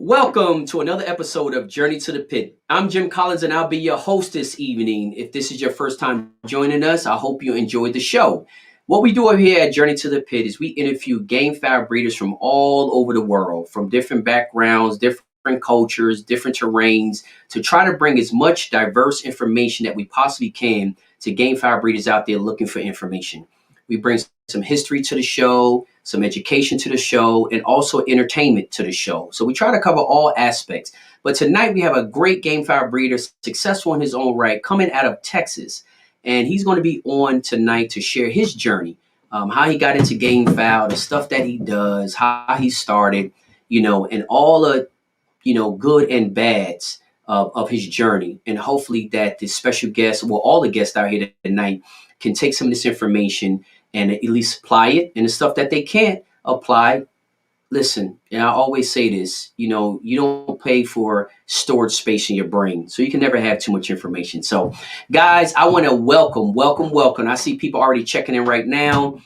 Welcome to another episode of Journey to the Pit. I'm Jim Collins and I'll be your host this evening. If this is your first time joining us, I hope you enjoyed the show. What we do over here at Journey to the Pit is we interview gamefowl breeders from all over the world, from different backgrounds, different cultures, different terrains, to try to bring as much diverse information that we possibly can to gamefowl breeders out there looking for information. We bring some history to the show, some education to the show, and also entertainment to the show. So we try to cover all aspects. But tonight we have a great gamefowl breeder, successful in his own right, coming out of Texas. And he's going to be on tonight to share his journey, how he got into gamefowl, the stuff that he does, how he started, and all the, good and bads of his journey. And hopefully that the special guests, well, all the guests out here tonight can take some of this information and at least apply it. And the stuff that they can't apply, listen, and I always say this, you don't pay for storage space in your brain. So you can never have too much information. So guys, I want to welcome. I see people already checking in right now.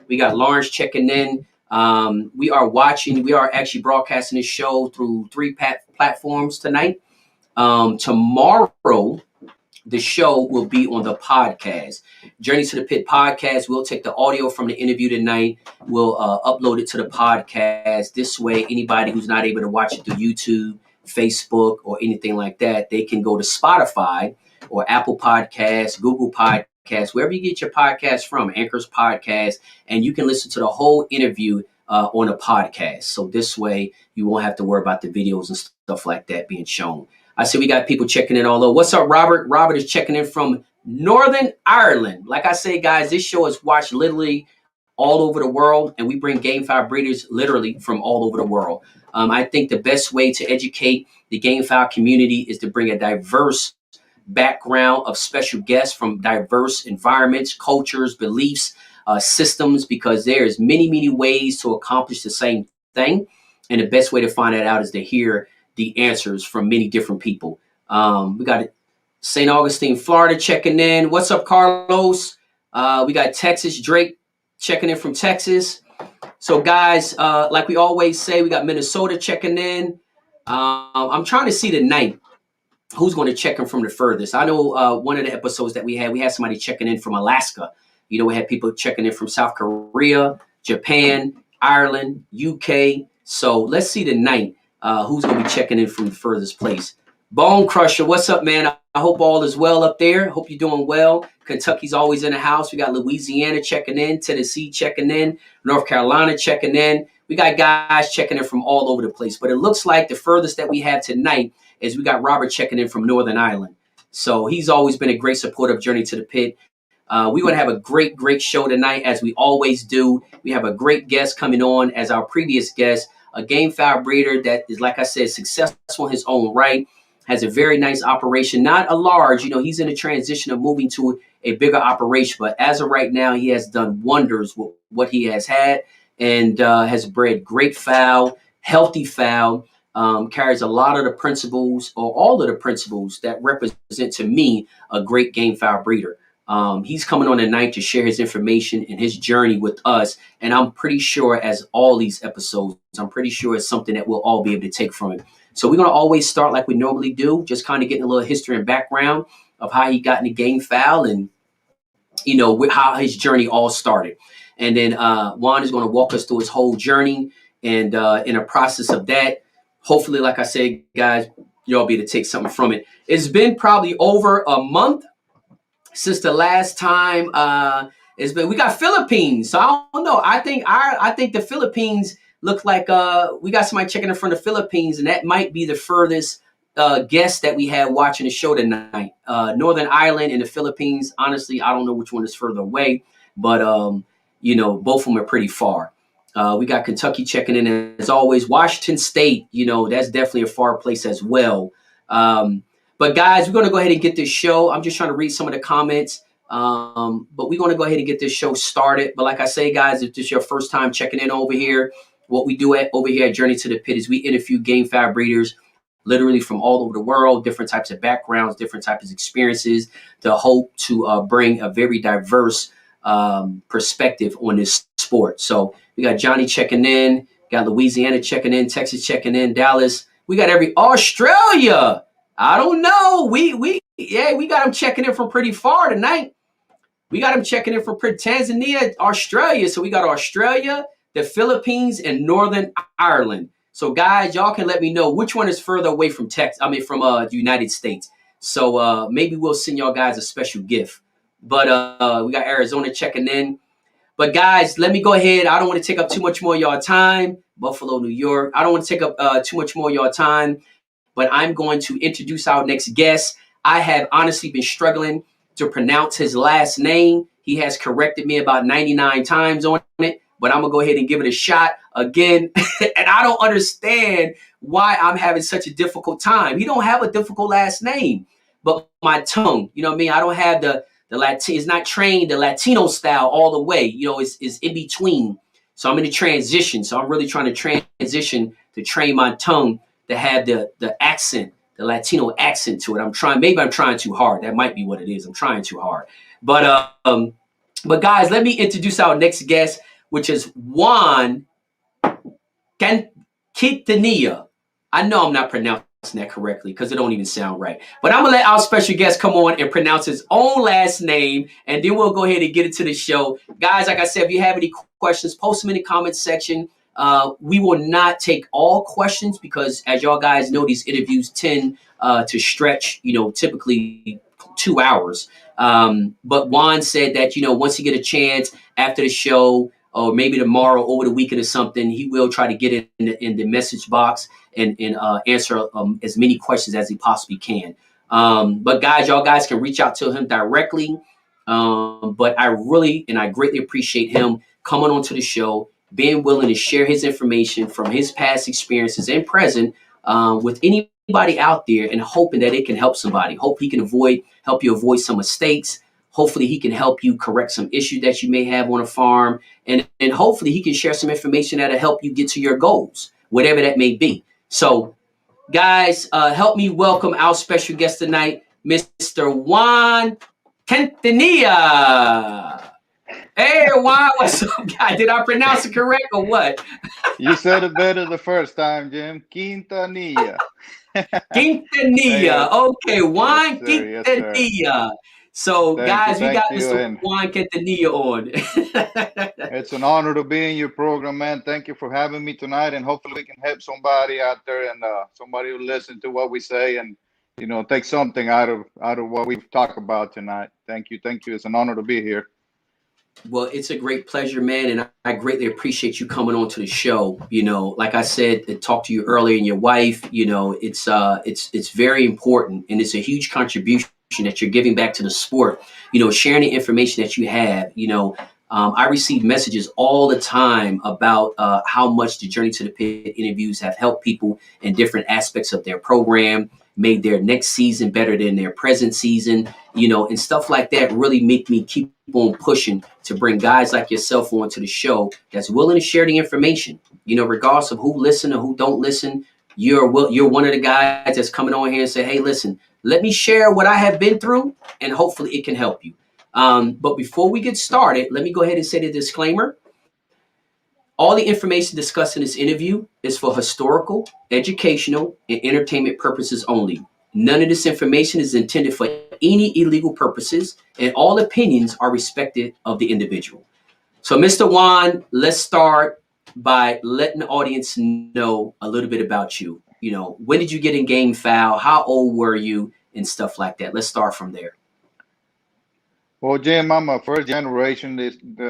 We got Lawrence checking in. We are actually broadcasting this show through three platforms tonight. Tomorrow, the show will be on the podcast. Journey to the Pit podcast. We'll take the audio from the interview tonight. We'll upload it to the podcast. This way, anybody who's not able to watch it through YouTube, Facebook, or anything like that, they can go to Spotify or Apple Podcasts, Google Podcasts, wherever you get your podcast from, Anchor's Podcast, and you can listen to the whole interview on a podcast. So this way, you won't have to worry about the videos and stuff like that being shown. I see we got people checking in all over. What's up, Robert? Robert is checking in from Northern Ireland. Like I say, guys, this show is watched literally all over the world, and we bring gamefowl breeders literally from all over the world. I think the best way to educate the gamefowl community is to bring a diverse background of special guests from diverse environments, cultures, beliefs, systems, because there's many ways to accomplish the same thing. And the best way to find that out is to hear the answers from many different people. We got St. Augustine, Florida checking in. What's up, Carlos? We got Texas, Drake checking in from Texas. So guys, like we always say, we got Minnesota checking in. I'm trying to see tonight who's going to check in from the furthest. I know one of the episodes that we had somebody checking in from Alaska. We had people checking in from South Korea, Japan, Ireland, UK. So let's see tonight. Who's going to be checking in from the furthest place? Bone Crusher, what's up, man? I hope all is well up there. Hope you're doing well. Kentucky's always in the house. We got Louisiana checking in, Tennessee checking in, North Carolina checking in. We got guys checking in from all over the place. But it looks like the furthest that we have tonight is we got Robert checking in from Northern Ireland. So he's always been a great supporter of Journey to the Pit. We're going to have a great show tonight, as we always do. We have a great guest coming on as our previous guest. A gamefowl breeder that is, like I said, successful in his own right, has a very nice operation, not a large, he's in a transition of moving to a bigger operation. But as of right now, he has done wonders with what he has had and has bred great fowl, healthy fowl, carries a lot of the principles or all of the principles that represent to me a great gamefowl breeder. He's coming on tonight to share his information and his journey with us. And I'm pretty sure, as all these episodes, I'm pretty sure it's something that we'll all be able to take from it. So we're going to always start like we normally do, just kind of getting a little history and background of how he got into gamefowl and, how his journey all started. And then Juan is going to walk us through his whole journey. And in a process of that, hopefully, like I said, guys, you'll be able to take something from it. It's been probably over a month since the last time we got Philippines. So I don't know. I think the Philippines look like we got somebody checking in from the Philippines, and that might be the furthest guest that we have watching the show tonight. Northern Ireland and the Philippines. Honestly, I don't know which one is further away, but both of them are pretty far. We got Kentucky checking in as always. Washington State, that's definitely a far place as well. But guys, we're going to go ahead and get this show. I'm just trying to read some of the comments. But we're going to go ahead and get this show started. But like I say, guys, if this is your first time checking in over here, what we do over here at Journey to the Pit is we interview gamefowl breeders literally from all over the world, different types of backgrounds, different types of experiences, to hope to bring a very diverse perspective on this sport. So we got Johnny checking in, got Louisiana checking in, Texas checking in, Dallas, We got every Australia. I don't know. We got them checking in from pretty far tonight. We got them checking in from Tanzania, Australia. So we got Australia, the Philippines, and Northern Ireland. So guys, y'all can let me know which one is further away from the United States. So maybe we'll send y'all guys a special gift. But we got Arizona checking in. But guys, let me go ahead. I don't want to take up too much more of y'all time. Buffalo, New York. I don't want to take up too much more of y'all time, but I'm going to introduce our next guest. I have honestly been struggling to pronounce his last name. He has corrected me about 99 times on it, but I'm going to go ahead and give it a shot again. And I don't understand why I'm having such a difficult time. He don't have a difficult last name, but my tongue, you know what I mean? I don't have the Latin, it's not trained the Latino style all the way, you know, it's in between. So I'm in a transition. So I'm really trying to transition to train my tongue to have the accent, the Latino accent to it. Maybe I'm trying too hard. That might be what it is. I'm trying too hard. But guys, let me introduce our next guest, which is Juan Quintanilla. I know I'm not pronouncing that correctly because it don't even sound right. But I'm gonna let our special guest come on and pronounce his own last name, and then we'll go ahead and get into the show. Guys, like I said, if you have any questions, post them in the comments section. We will not take all questions because, as y'all guys know, these interviews tend to stretch, you know, typically 2 hours. But Juan said that, you know, once he get a chance after the show, or maybe tomorrow, over the weekend or something, he will try to get in the message box and answer as many questions as he possibly can. But guys, y'all guys can reach out to him directly. But I greatly appreciate him coming onto the show, being willing to share his information from his past experiences and present with anybody out there, and hoping that it can help somebody. Hope he can help you avoid some mistakes. Hopefully he can help you correct some issues that you may have on a farm. And hopefully he can share some information that'll help you get to your goals, whatever that may be. So guys, help me welcome our special guest tonight, Mr. Juan Quintanilla. Hey, Juan, what's up, guy? Did I pronounce it correct or what? You said it better the first time, Jim. Quintanilla. Quintanilla. Hey, Okay, yes, Juan sir. Yes, sir. Quintanilla. So, Thank you. guys, we got Thank you. Mr. And Juan Quintanilla on. it's an honor to be in your program, man. Thank you for having me tonight. And hopefully we can help somebody out there and somebody who listen to what we say and, take something out of what we've talked about tonight. Thank you. Thank you. It's an honor to be here. Well, it's a great pleasure, man, and I greatly appreciate you coming on to the show. You know, like I said, I talked to you earlier, and your wife. You know, it's very important, and it's a huge contribution that you're giving back to the sport. You know, sharing the information that you have. You know, I receive messages all the time about how much the Journey to the Pit interviews have helped people in different aspects of their program, made their next season better than their present season. You know, and stuff like that really make me keep on pushing to bring guys like yourself onto the show that's willing to share the information. You know, regardless of who listen or who don't listen, you're one of the guys that's coming on here and say, "Hey, listen, let me share what I have been through, and hopefully it can help you." But before we get started, let me go ahead and say the disclaimer. All the information discussed in this interview is for historical, educational, and entertainment purposes only. None of this information is intended for any illegal purposes, and all opinions are respected of the individual. So, Mr. Juan, let's start by letting the audience know a little bit about you. You know, when did you get in Gamefowl? How old were you? And stuff like that. Let's start from there. Well, Jim, I'm a first generation.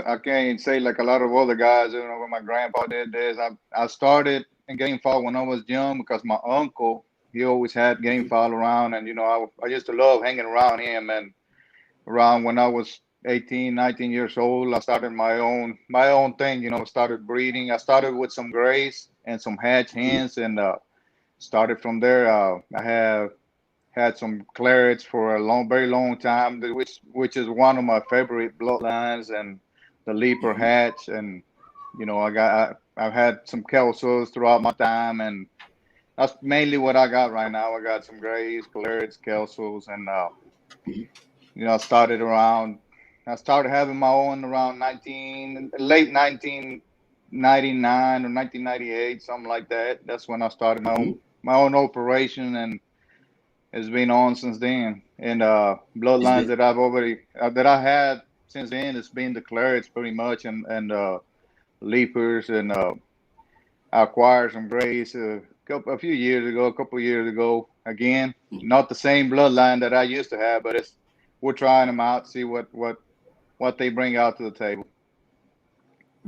I can't say like a lot of other guys. When my grandpa did this, I started in Gamefowl when I was young because my uncle he always had Gamefowl around, and I used to love hanging around him. And around when I was 18, 19 years old, I started my own thing. Started breeding. I started with some grays and some hatch hens, and started from there. I have had some clarets for a very long time, which is one of my favorite bloodlines, and the leaper hatch, and I've had some kelsos throughout my time, and that's mainly what I got right now. I got some grays, clarets, kelsos, and I started having my own around late 1999 or 1998, something like that. That's when I started my own operation, and it's been on since then. And It's bloodlines been that I've already that I had since then, it's been declared pretty much, and leapers, and I acquired some grays a few years ago, a couple of years ago. Again, not the same bloodline that I used to have, but it's we're trying them out, see what they bring out to the table.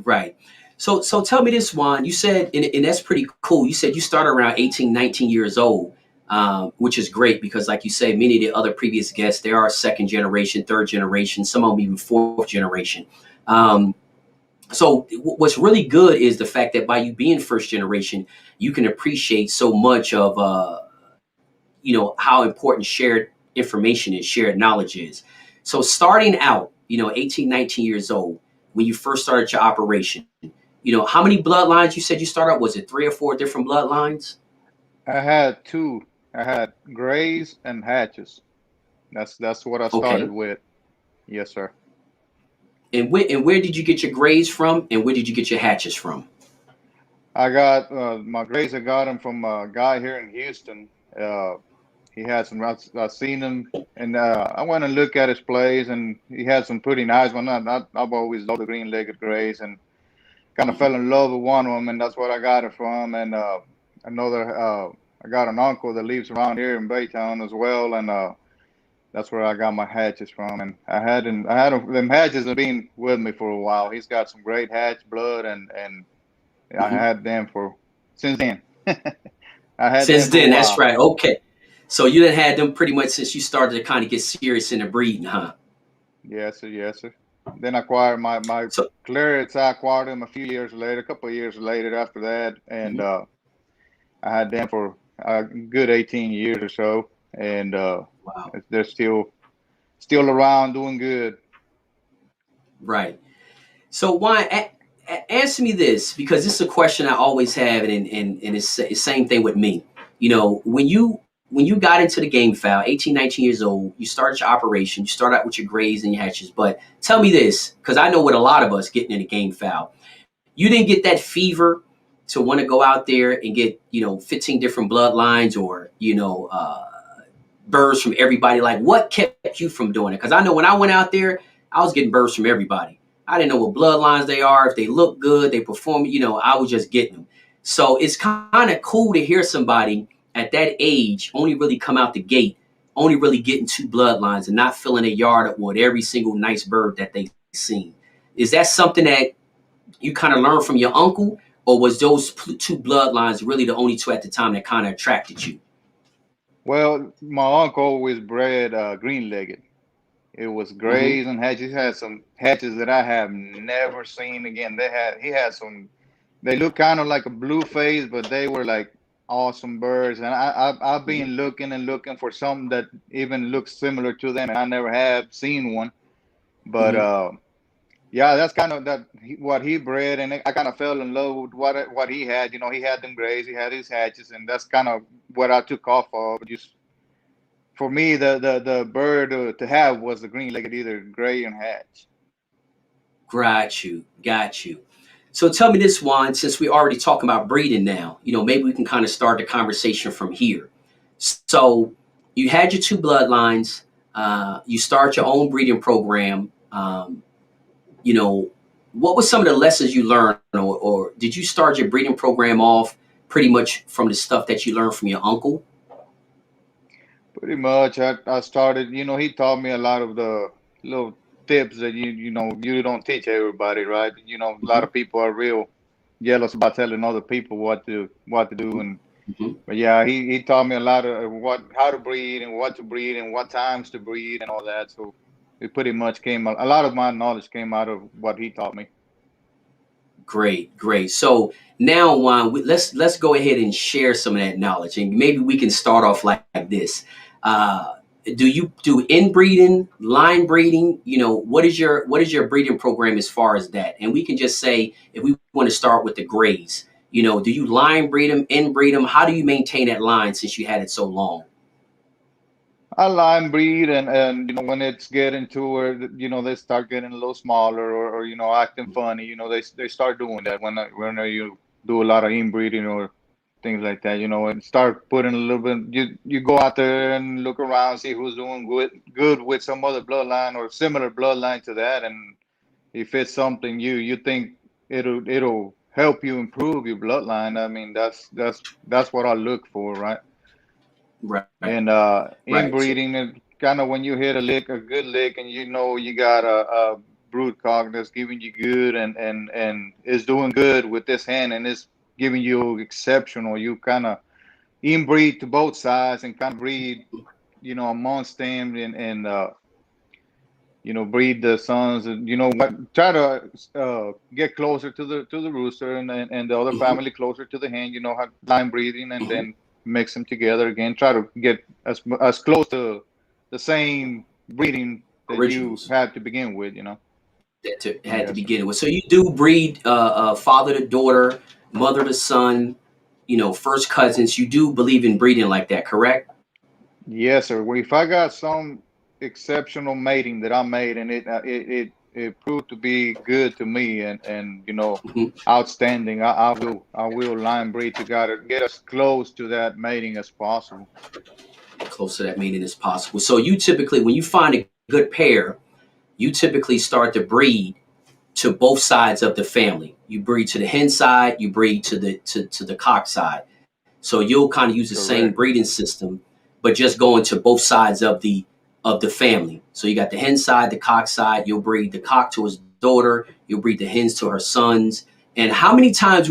right. So tell me this, Juan. You said, and that's pretty cool. You said you started around 18, 19 years old, which is great because, like you say, many of the other previous guests, they are second generation, third generation, some of them even fourth generation. Um, so what's really good is the fact that by you being first generation, you can appreciate so much of how important shared information and shared knowledge is. So starting out, 18, 19 years old, when you first started your operation, how many bloodlines you said you started? Was it 3 or 4 different bloodlines? I had two. I had grays and hatches. That's what I started Okay. with. Yes, sir. And where did you get your grays from, and where did you get your hatches from? I got my grays. I got them from a guy here in Houston. Uh, he had some. I seen him, and I went and looked at his plays, and he had some pretty nice one. I've always loved the green-legged grays, and kind of Mhm. fell in love with one of them, and that's what I got it from. And another, I got an uncle that lives around here in Baytown as well, and that's where I got my hatches from. And them hatches have been with me for a while. He's got some great hatch blood, and I Mhm. had them for since then. I had them Since for a then, that's while. right. Okay. So you done had them pretty much since you started to kind of get serious in the breeding, huh? Yes, sir. Yes, sir. Then I acquired my So, clarets. I acquired them a few years later, a couple of years later after that, and mhm. I had them for a good 18 years or so, and Wow. they're still around, doing good. Right. So why answer me this, because this is a question I always have, and it's the same thing with me. When you got into the game foul, 18, 19 years old, you started your operation, you start out with your grays and your hatches. But tell me this, because I know with a lot of us getting in the game foul, you didn't get that fever to want to go out there and get 15 different bloodlines, or birds from everybody. Like, what kept you from doing it? Because I know when I went out there, I was getting birds from everybody. I didn't know what bloodlines they are, if they look good, they perform. I was just getting them. So it's kind of cool to hear somebody at that age only really come out the gate, only really getting 2 bloodlines and not filling a yard up with every single nice bird that they seen. Is that something that you kind of learned from your uncle, or was those 2 bloodlines really the only two at the time that kind of attracted you? Well, my uncle always bred green-legged. It was Hmm. grays and hatches. He had some hatches that I have never seen again. He had some. They look kind of like a blue face, but they were like awesome birds. And I've Hmm. been looking and looking for something that even looks similar to them, and I never have seen one. But Hmm. yeah, that's kind of what he bred, and I kind of fell in love with what he had. He had them grays, he had his hatches, and that's kind of what I took off of. Just for me, the bird to have was the green-legged, either gray and hatch. Got you. Got you. So tell me this, Juan, since we already talking about breeding now, maybe we can kind of start the conversation from here. So you had your 2 bloodlines, you start your own breeding program. You know, what was some of the lessons you learned, or did you start your breeding program off pretty much from the stuff that you learned from your uncle? Pretty much, I started. He taught me a lot of the little tips that you don't teach everybody, right? A lot Hmm. of people are real jealous about telling other people what to do, and Hmm. but yeah, he taught me a lot of how to breed and what to breed and what times to breed and all that. So it pretty much a lot of my knowledge came out of what he taught me. Great, great. So now, Juan, let's go ahead and share some of that knowledge, and maybe we can start off like this. Uh, do you do inbreeding, line breeding? What is your breeding program as far as that? And we can just say if we want to start with the grays. Do you line breed them, inbreed them? How do you maintain that line since you had it so long? I line breed, and when it's getting to where they start getting a little smaller, or acting funny, they start doing that when you do a lot of inbreeding, or things like that, and start putting a little bit. You go out there and look around, see who's doing good with some other bloodline or similar bloodline to that, and if it's something you think it'll help you improve your bloodline. I mean, that's what I look for, right? Right. And Right. So, inbreeding, and kind of when you hit a good lick, and you got a brood cock that's giving you good and is doing good with this hand and is giving you exceptional, you kind of inbreed to both sides and kind of breed, amongst them, and breed the sons, and try to get closer to the rooster, and the other mhm, family closer to the hen. Have line breeding, and mhm. then mix them together again. Try to get as close to the same breeding that you Originals had to begin with. had to Yes, sir. begin with. So you do breed father to daughter, mother to son, first cousins. You do believe in breeding like that, correct? Yes, sir. Well, if I got some exceptional mating that I made, and it proved to be good to me, and Mhm. outstanding, I will line breed to get as close to that mating as possible. Close to that meaning as possible. So you typically, when you find a good pair, you typically start to breed to both sides of the family. You breed to the hen side, you breed to the cock side. So you'll kind of use the same Correct. breeding system, but just going to both sides of the family. So you got the hen side, the cock side. You'll breed the cock to his daughter. You'll breed the hens to her sons. And how many times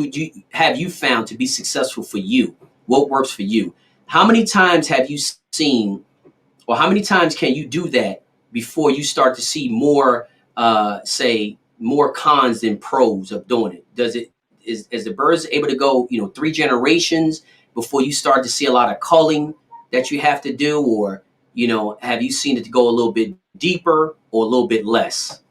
have you found to be successful for you? What works for you? How many times have you seen, or how many times can you do that before you start to see more, say, more cons than pros of doing it? Does it is the birds able to go, three generations before you start to see a lot of culling that you have to do, or have you seen it go a little bit deeper or a little bit less?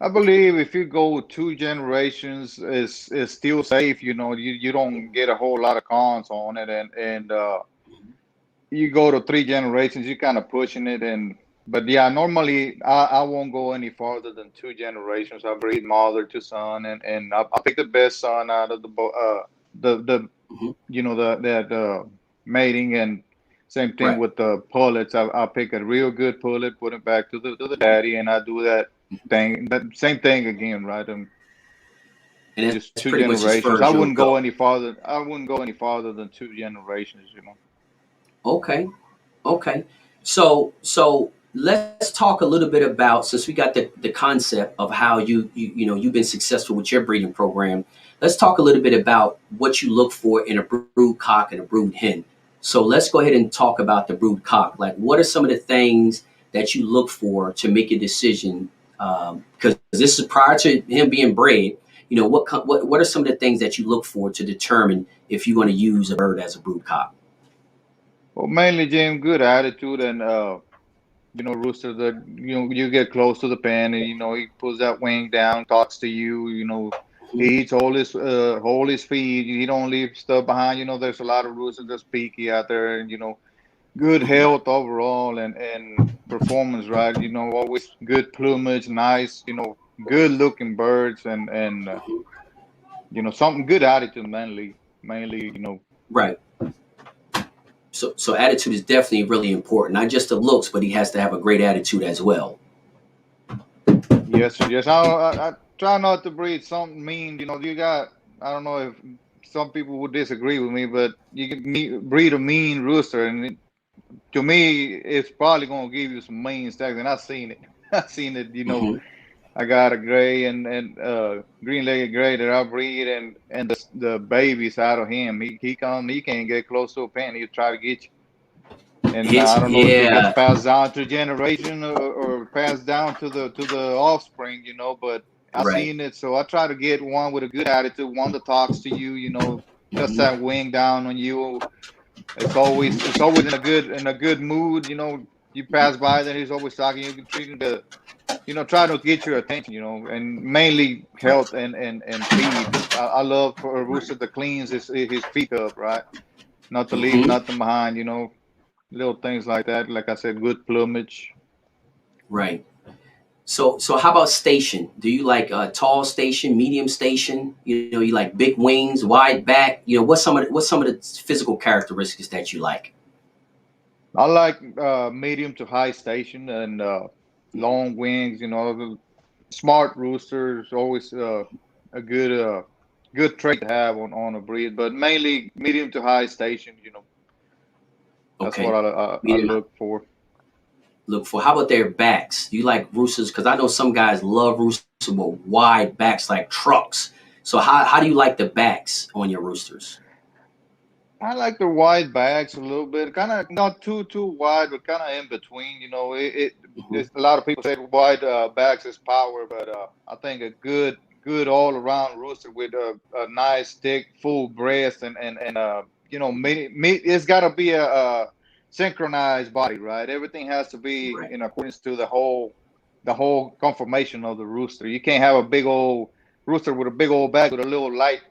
I believe if you go 2 generations, is still safe. You don't get a whole lot of cons on it, and you go to 3 generations, you're kind of pushing it. And but yeah, normally I won't go any farther than 2 generations. I breed mother to son, and I pick the best son out of the Hmm. the mating. And same thing Right. with the pullets. I pick a real good pullet, put it back to the daddy, and I do that same thing again, right? And And that's just pretty two much as far as generations. I you'll wouldn't go. go any farther. I wouldn't go any farther than 2 generations. Okay. Okay. So let's talk a little bit about, since we got the concept of how you've been successful with your breeding program. Let's talk a little bit about what you look for in a brood cock and a brood hen. So let's go ahead and talk about the brood cock. Like, what are some of the things that you look for to make a decision? Because this is prior to him being bred. What are some of the things that you look for to determine if you're going to use a bird as a brood cock? Well, mainly, Jim, good attitude, and Rooster, that you get close to the pen, and he pulls that wing down, talks to you. Mhm. He eats all his feed. He don't leave stuff behind. There's a lot of roosters that's peaky out there, and good Mhm. health overall, and performance, right? Always good plumage, nice, good looking birds, and Mhm. something good attitude, mainly. Right. So attitude is definitely really important. Not just the looks, but he has to have a great attitude as well. Yes, sir. Yes, I try not to breed something mean. You got. I don't know if some people would disagree with me, but you can breed a mean rooster, and to me, it's probably gonna give you some mean stacks. And I've seen it. I've seen it. Hmm. I got a gray and green-legged gray that I breed, and the babies out of him. He can't get close to a pen. He'll try to get you. And It's I don't know if it gets yeah. passed down to generation, or passed down to the offspring, but I Right. seen it. So I try to get one with a good attitude, one that talks to you, cuts that Hmm. wing down on you. It's always in a good mood. You pass by, then he's always talking. You treating trying to get your attention, and mainly Right. health and feed. I love for a Right. rooster that cleans his feet up, right? Not to leave Hmm. nothing behind, little things like that. Like I said, good plumage. Right. So how about station? Do you like a tall station, medium station? You like big wings, wide back? What's some of the physical characteristics that you like? I like medium to high station and long wings. The smart roosters always a good trait to have on a breed, but mainly medium to high station. That's what Okay, I medium. look for. Look for how about their backs? Do you like roosters? Because I know some guys love roosters with wide backs like trucks. So how do you like the backs on your roosters? I like the wide backs a little bit, kind of not too wide, but kind of in between. Hmm. It's a lot of people say wide backs is power, but I think a good all around rooster with a nice thick full breast and it's got to be a synchronized body, right? Everything has to be Right. in accordance to the whole conformation of the rooster. You can't have a big old rooster with a big old back with a little light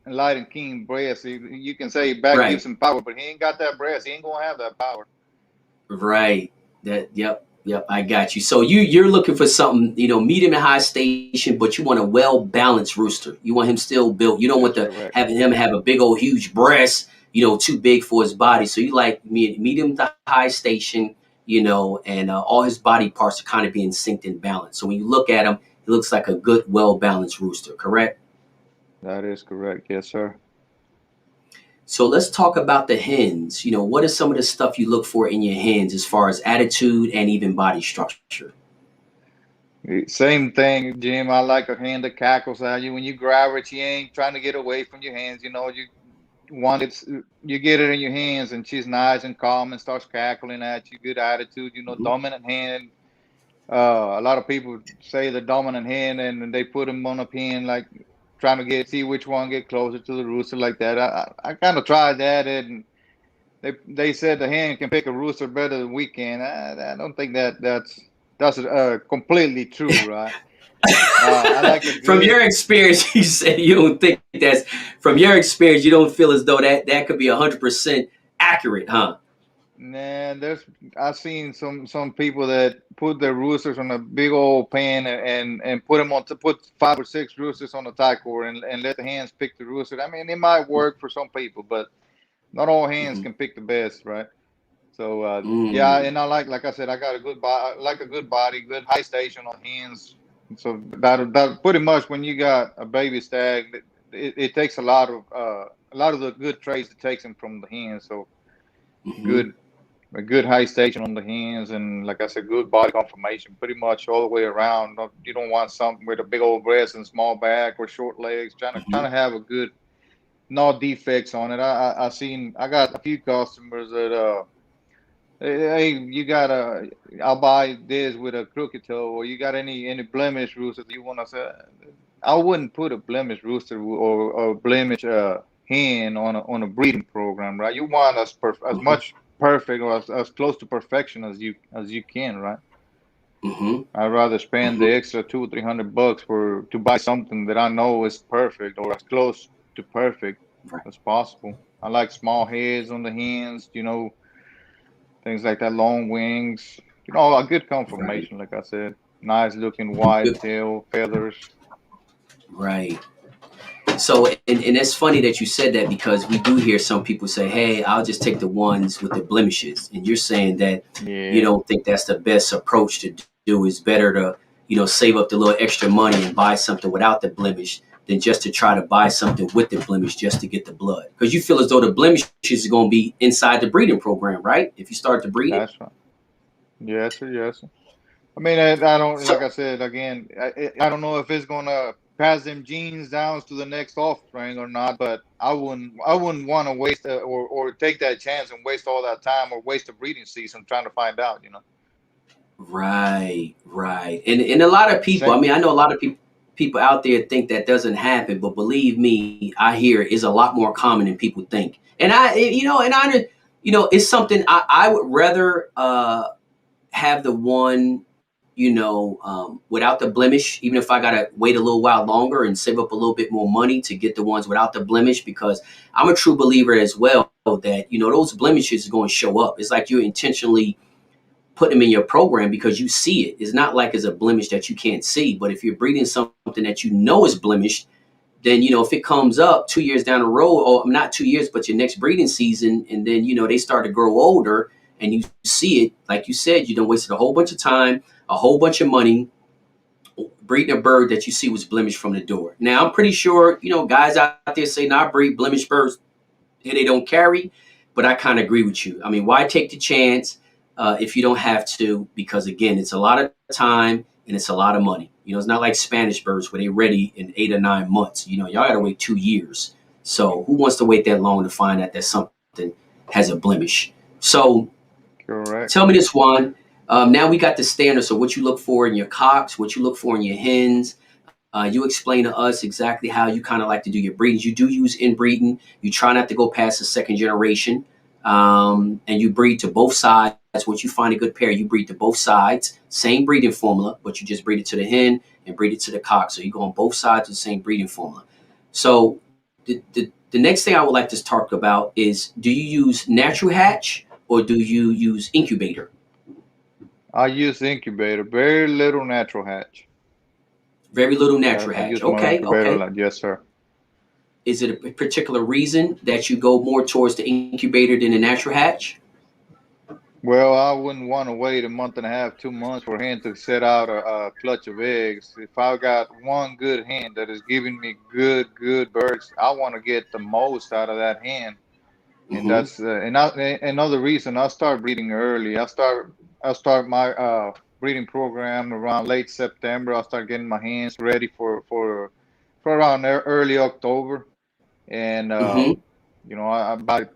and keen breast. You can say back Right. gives him power, but he ain't got that breast. He ain't gonna have that power. Right. Yep, I got you. So you're looking for something, medium and high station, but you want a well balanced rooster. You want him still built. You don't want That's to correct. having him have a big old huge breast, too big for his body. So you like medium to high station, and all his body parts are kind of being synced and balanced. So when you look at him, he looks like a good, well balanced rooster. Correct. That is correct. Yes, sir. So let's talk about the hens. What is some of the stuff you look for in your hens as far as attitude and even body structure? Same thing, Jim. I like a hand that cackles at you when you grab her. She ain't trying to get away from your hands. You want it. You get it in your hands, and she's nice and calm and starts cackling at you. Good attitude. Mhm. Dominant hand. A lot of people say the dominant hand, and they put them on a pin, like trying to see which one get closer to the rooster, like that. I kind of tried that, and they said the hen can pick a rooster better than we can. I don't think that's completely true, right? I like a From good. your experience, you said you don't think that's from your experience. You don't feel as though that could be 100% accurate, huh? Nah, I've seen some people that put their roosters on a big old pan and put them on to put 5 or 6 roosters on the tie cord and let the hands pick the rooster. I mean, it might work for some people, but not all hands Hmm. can pick the best, right? So yeah, Mm. and like I said, I got a good body, like a good body, good high station on hands. So that pretty much when you got a baby stag, it takes a lot of the good traits it takes them from the hands. So Hmm. good a good high station on the hands, and like I said, good body conformation, pretty much all the way around. You don't want something with a big old breast and small back or short legs. Trying to Hmm. have a good no defects on it. I got a few customers that hey, you got I'll buy this with a crooked toe, or you got any blemish rooster that you want to say. I wouldn't put a blemish rooster or blemish hen on a breeding program, right? You want as Hmm. much perfect or as close to perfection as you can, right? Hmm. I'd rather spend Hmm. the extra 200 or 300 bucks to buy something that I know is perfect or as close to perfect Right. as possible. I like small heads on the hands, things like that, long wings, a good Right. conformation, like I said. Nice looking wide Good. tail, feathers. Right. So, and it's funny that you said that because we do hear some people say, "Hey, I'll just take the ones with the blemishes," and you're saying that you Yeah, don't think that's the best approach to do. It's better to save up the little extra money and buy something without the blemish than just to try to buy something with the blemish just to get the blood, because you feel as though the blemishes is going to be inside the breeding program, right? If you start to breed it. that's right. Yes, sir, yes, sir. I mean, I don't, like So I said, again, I don't know if it's going to pass them genes down to the next offspring or not, but I wouldn't want to waste or take that chance and waste all that time or waste the breeding season trying to find out. right, right, and a lot of people. I Same. mean, I know a lot of people out there think that doesn't happen, but believe me, I hear it is a lot more common than people think. And it's something I would rather have the one without the blemish, even if I gotta wait a little while longer and save up a little bit more money to get the ones without the blemish, because I'm a true believer as well that those blemishes are going to show up. It's like you're intentionally put them in your program because you see it. It's not like it's a blemish that you can't see, but if you're breeding something that you know is blemished, then, if it comes up 2 years down the road, or not 2 years, but your next breeding season, and then, they start to grow older and you see it, like you said, you done wasted a whole bunch of time, a whole bunch of money breeding a bird that you see was blemished from the door. Now, I'm pretty sure, guys out there say, "Nah, I breed blemished birds and they don't carry," but I kind of agree with you. I mean, why take the chance if you don't have to? Because again, it's a lot of time and it's a lot of money. It's not like Spanish birds where they're ready in 8 or 9 months. Y'all got to wait 2 years. So who wants to wait that long to find out that something has a blemish? So Correct. tell me this, Juan. Now we got the standard. So what you look for in your cocks, what you look for in your hens. You explain to us exactly how you kind of like to do your breedings. You do use inbreeding. You try not to go past the second generation, and you breed to both sides. Once you find a good pair, you breed to both sides. Same breeding formula, but you just breed it to the hen and breed it to the cock. So you go on both sides of the same breeding formula. So the next thing I would like to talk about is, do you use natural hatch or do you use incubator? I use incubator, very little natural hatch. Very little natural I hatch. use more Okay, incubator. okay. Like, yes, sir. Is it a particular reason that you go more towards the incubator than the natural hatch? Well, I wouldn't want to wait a month and a half, 2 months for a hen to set out a clutch of eggs. If I got one good hen that is giving me good birds, I want to get the most out of that hen. And Mm-hmm. that's another reason I start breeding early. I start my breeding program around late September. I start getting my hens ready for around early October, and Mm-hmm. I by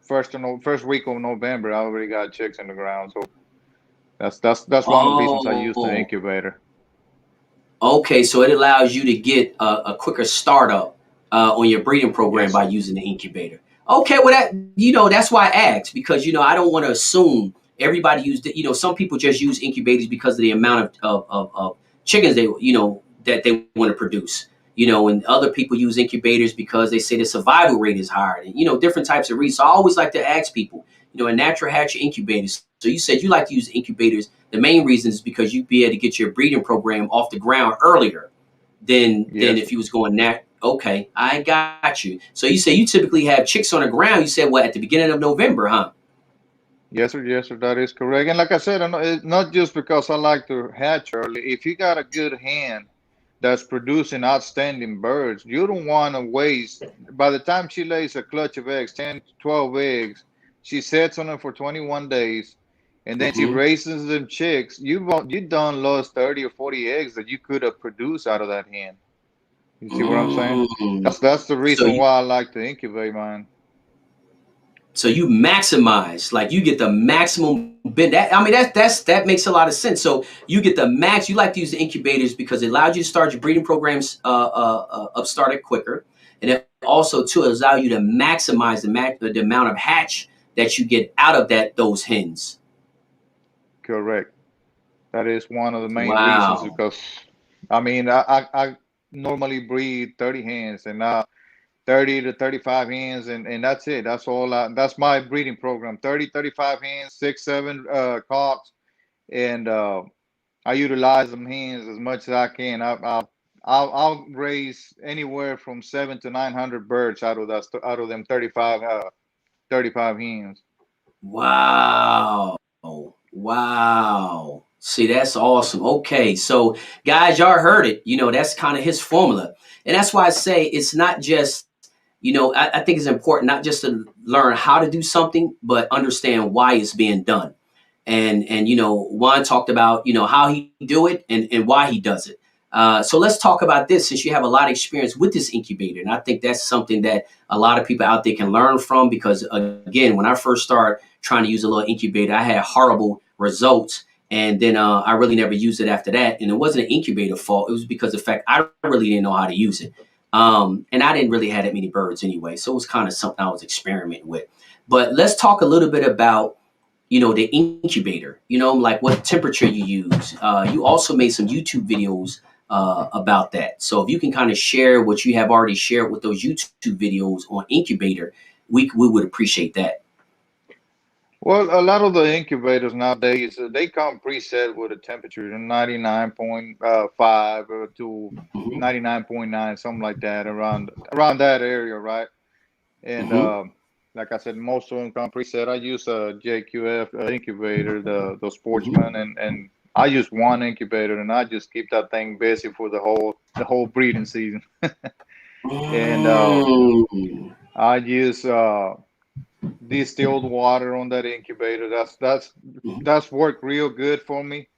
first week of November, I already got chicks in the ground. So that's one of the reasons I use the Oh, incubator. okay. So it allows you to get a quicker startup on your breeding program Yes, by sir. using the incubator. Okay, well that's why I asked, because I don't want to assume everybody used it. Some people just use incubators because of the amount of chickens they that they want to produce. And other people use incubators because they say the survival rate is higher, and different types of reasons. So I always like to ask people, a natural hatch or incubators. So you said you like to use incubators. The main reason is because you'd be able to get your breeding program off the ground earlier than Yes, if you was going that. Okay, I got you. So you say you typically have chicks on the ground. You said what, at the beginning of November, huh? yes, sir. Yes, sir. That is correct. And like I said, I know it's not just because I like to hatch early. If you got a good hen that's producing outstanding birds, you don't want to waste. By the time she lays a clutch of eggs, 10, 12 eggs, she sits on them for 21 days, and then she Mm-hmm. raises them chicks. You done lost 30 or 40 eggs that you could have produced out of that hen. You see what I'm saying? Mm. That's the So reason you why I like to incubate mine. so you maximize, like you get the maximum that, I mean, that makes a lot of sense. So you get the max. You like to use the incubators because it allows you to start your breeding programs up started quicker, and it also too allow you to maximize the amount of hatch that you get out of those hens. Correct. That is one of the main reasons Wow. because I mean I normally breed 30 hens and now 30 to 35 hens and that's it. That's my breeding program. 30, 35 hens, 6, 7 cocks, and I utilize them hens as much as I can. I'll raise anywhere from 7 to 900 birds out of them 35 hens. Wow. Wow. See, that's awesome. Okay. So, guys, y'all heard it. That's kind of his formula. And that's why I say it's not just, I think it's important not just to learn how to do something, but understand why it's being done. And Juan talked about how he do it and why he does it. So let's talk about this, since you have a lot of experience with this incubator, and I think that's something that a lot of people out there can learn from. Because again, when I first started trying to use a little incubator, I had horrible results, and then I really never used it after that. And it wasn't an incubator fault; it was because of the fact I really didn't know how to use it, and I didn't really have that many birds anyway. So it was kind of something I was experimenting with. But let's talk a little bit about the incubator, like what temperature you use. You also made some YouTube videos about that. So if you can kind of share what you have already shared with those YouTube videos on incubator, we would appreciate that. Well, a lot of the incubators nowadays they come preset with a temperature of 99.5 to Mm-hmm. 99.9, something like that, around that area, right? And Mm-hmm. like I said, most of them come preset. I use a JQF incubator, the Mm-hmm. Sportsman, and I use one incubator, and I just keep that thing busy for the whole breeding season. And Mm. I use distilled water on that incubator. Mm-hmm. That's worked real good for me.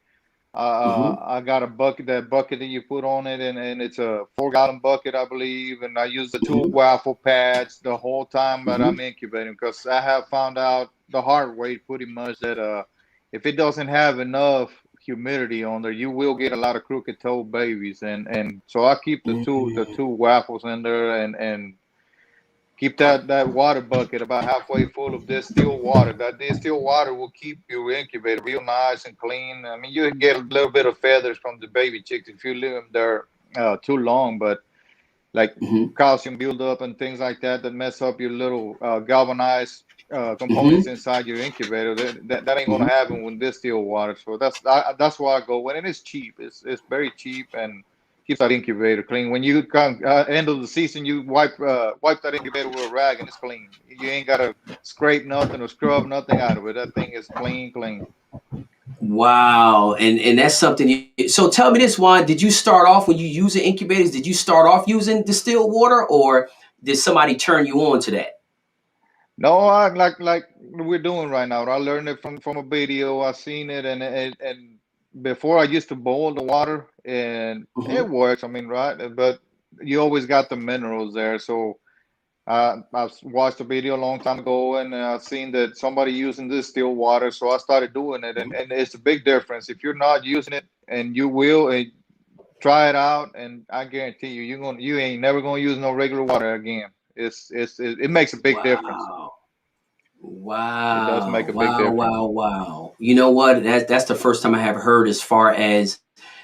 Mm-hmm. I got a bucket, that bucket that you put on it, and it's a 4 gallon bucket, I believe. And I use the two Mm-hmm. waffle pads the whole time that Mm-hmm. I'm incubating because I have found out the hard way pretty much that if it doesn't have enough humidity on there, you will get a lot of crooked toe babies. And so I keep the two waffles in there and keep that water bucket about halfway full of distilled water. That distilled water will keep your incubator real nice and clean. I mean, you get a little bit of feathers from the baby chicks if you leave them there too long, but like Mm-hmm. calcium buildup and things like that mess up your little galvanized components Mm-hmm. inside your incubator. That ain't gonna Mm-hmm. happen with distilled water. So that's why I go when it is cheap. It's very cheap and keeps that incubator clean. When you come end of the season, you wipe that incubator with a rag and it's clean. You ain't gotta scrape nothing or scrub nothing out of it. That thing is clean, clean. Wow, and that's something. So tell me this, Juan. Did you start off when you using incubators? Did you start off using distilled water, or did somebody turn you on to that? No, I like we're doing right now. I learned it from a video. I seen it, and before I used to boil the water, and Mm-hmm. it works. I mean, right? But you always got the minerals there. So I watched a video a long time ago, and I seen that somebody using this still water. So I started doing it, and it's a big difference. If you're not using it, and you will, try it out, and I guarantee you, you ain't never gonna use no regular water again. It makes a big difference. Wow. It does Wow, make a big wow, difference. wow, wow. You know what? That's the first time I have heard as far as,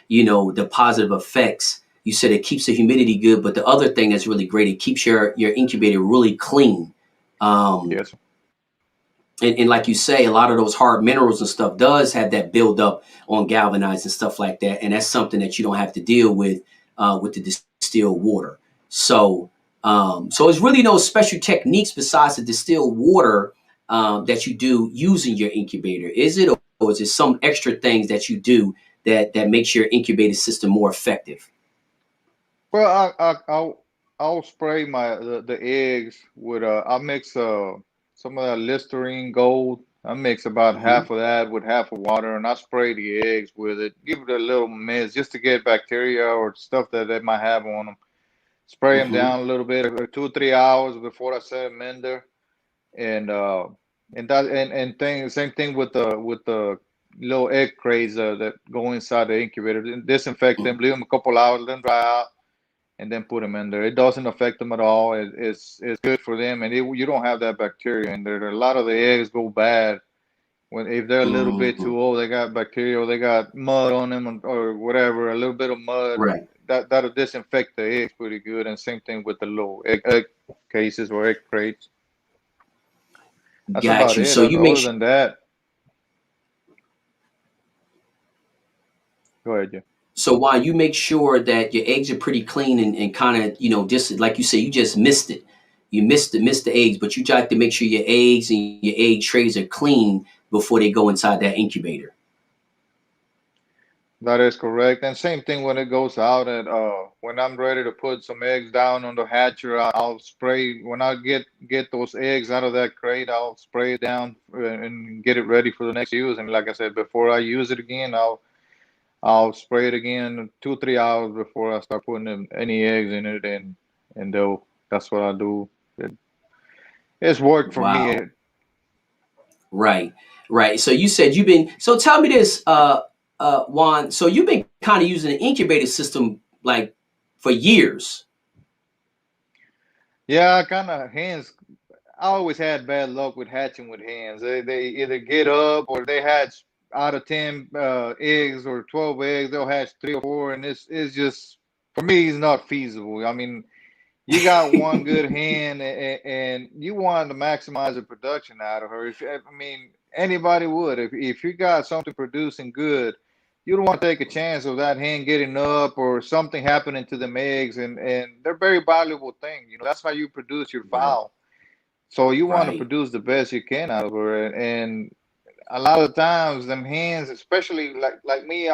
the positive effects. You said it keeps the humidity good, but the other thing that's really great, it keeps your incubator really clean. Um, Yes. and like you say, a lot of those hard minerals and stuff does have that buildup on galvanized and stuff like that, and that's something that you don't have to deal with the distilled water. So, so it's really no special techniques besides the distilled water that you do using your incubator, is it, or is it some extra things that you do that makes your incubator system more effective? Well, I'll spray the eggs with I mix some of that Listerine Gold. I mix about Hmm. half of that with half of water, and I spray the eggs with it. Give it a little mist just to get bacteria or stuff that they might have on them. Spray them Hmm. down a little bit, 2 or 3 hours before I set them in there, and uh, and same thing with the little egg crates that go inside the incubator. Disinfect them, leave them a couple hours, let them dry out and then put them in there. It doesn't affect them at all. It's good for them, and you don't have that bacteria in there. A lot of the eggs go bad when if they're a little bit Hmm. too old. They got bacteria, or they got mud on them, or whatever. A little bit of mud Right. that'll disinfect the eggs pretty good. And same thing with the little egg cases or egg crates. That's Got about you. it. So you make Other sure. than that, go ahead, Jim. So while you make sure that your eggs are pretty clean and kind of, just like you say, you just missed it. You missed the eggs, but you like to make sure your eggs and your egg trays are clean before they go inside that incubator. That is correct. And same thing when it goes out at when I'm ready to put some eggs down on the hatcher, I'll spray when I get those eggs out of that crate, I'll spray it down and get it ready for the next use. And like I said, before I use it again, I'll spray it again 2 3 hours before I start putting any eggs in it and that's what I do. It, it's worked for me. Wow. Right. Right. So you said you've been. So tell me this, Juan. So you've been kind of using an incubator system like for years. Yeah, kind of hands. I always had bad luck with hatching with hens. They either get up or they hatch out of 10 eggs or 12 eggs, they'll hatch 3 or 4, and it's just for me, it's not feasible. I mean, you got one good hen, and you want to maximize the production out of her. I mean, anybody would. If you got something producing good, you don't want to take a chance of that hen getting up or something happening to them eggs, and they're very valuable thing. That's how you produce your Right. fowl. So you want to Right. produce the best you can out of her, and a lot of times them hens, especially like me,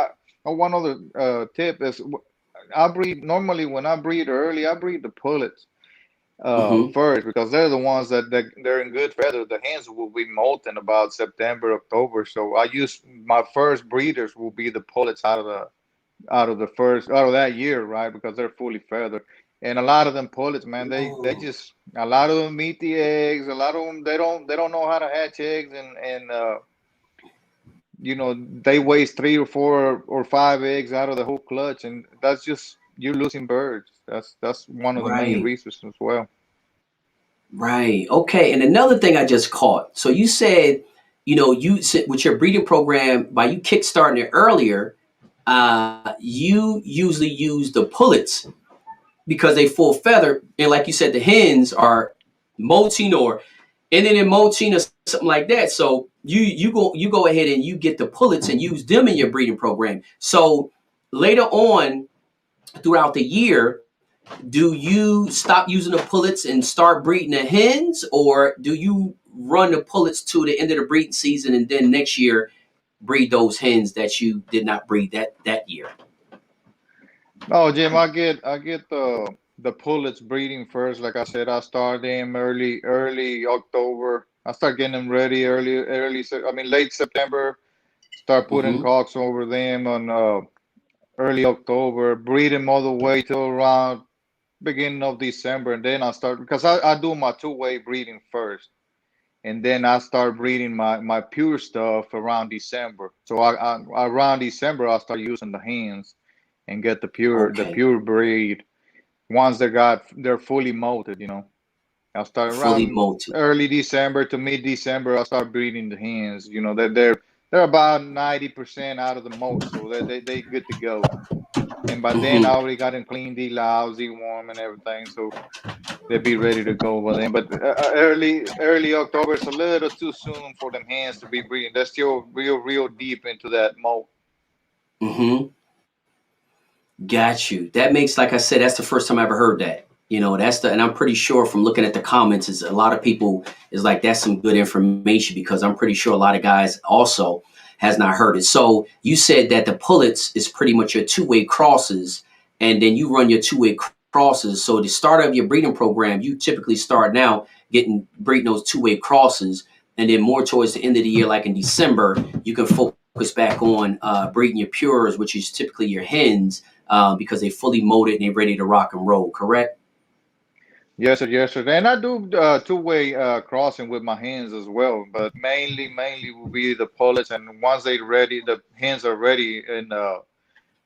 one other tip is I breed normally when I breed early, I breed the pullets Mm-hmm. first because they're the ones that they're in good feather. The hens will be molting about September, October. So I use my first breeders will be the pullets out of that year, right? Because they're fully feathered. And a lot of them pullets, man, they Oh, just a lot of them eat the eggs. A lot of them they don't know how to hatch eggs, and they waste 3 or 4 or 5 eggs out of the whole clutch, and that's just you're losing birds. That's one of the main right. reasons as well. Right. Okay. And another thing I just caught. So you said, you said with your breeding program, by you kickstarting it earlier, you usually use the pullets because they full feather, and like you said, the hens are molting or ending in molting or something like that. So you go ahead and you get the pullets and use them in your breeding program. So later on throughout the year, do you stop using the pullets and start breeding the hens, or do you run the pullets to the end of the breeding season and then next year breed those hens that you did not breed that year? No, Jim, I get the pullets breeding first. Like I said, I start them early October. I start getting them ready I mean late September. Start putting Mm-hmm. cocks over them on early October. Breed them all the way till around beginning of December, and then I start because I do my two-way breeding first, and then I start breeding my pure stuff around December. So around December I start using the hens and get the Okay. pure breed. Once they're fully molted. I'll start Fully around molted. early December to mid December. I'll start breeding the hens. They're about 90% out of the molt, so they good to go. And by then I Mm-hmm. already got them clean, lousy, warm, and everything, so they'll be ready to go by then. But early October is a little too soon for them hens to be breeding. They're still real deep into that molt. Mm-hmm. Got you. That makes, like I said, that's the first time I ever heard that. And I'm pretty sure from looking at the comments, is a lot of people is like, that's some good information because I'm pretty sure a lot of guys also has not heard it. So you said that the pullets is pretty much your two-way crosses, and then you run your two-way crosses. So the start of your breeding program, you typically start now getting breeding those two-way crosses, and then more towards the end of the year, like in December, you can focus back on breeding your pures, which is typically your hens, because they fully molded and they're ready to rock and roll. Correct? Yes, sir, yes, sir. And I do two-way crossing with my hens as well, but mainly will be the pullets. And once they ready, the hens are ready in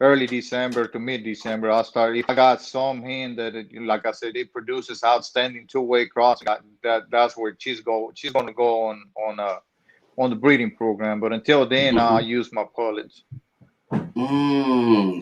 early December to mid December. I'll start. If I got some hen that, like I said, it produces outstanding two-way crossing, that's where She's going to go on the breeding program. But until then, I Mm-hmm. use my pullets.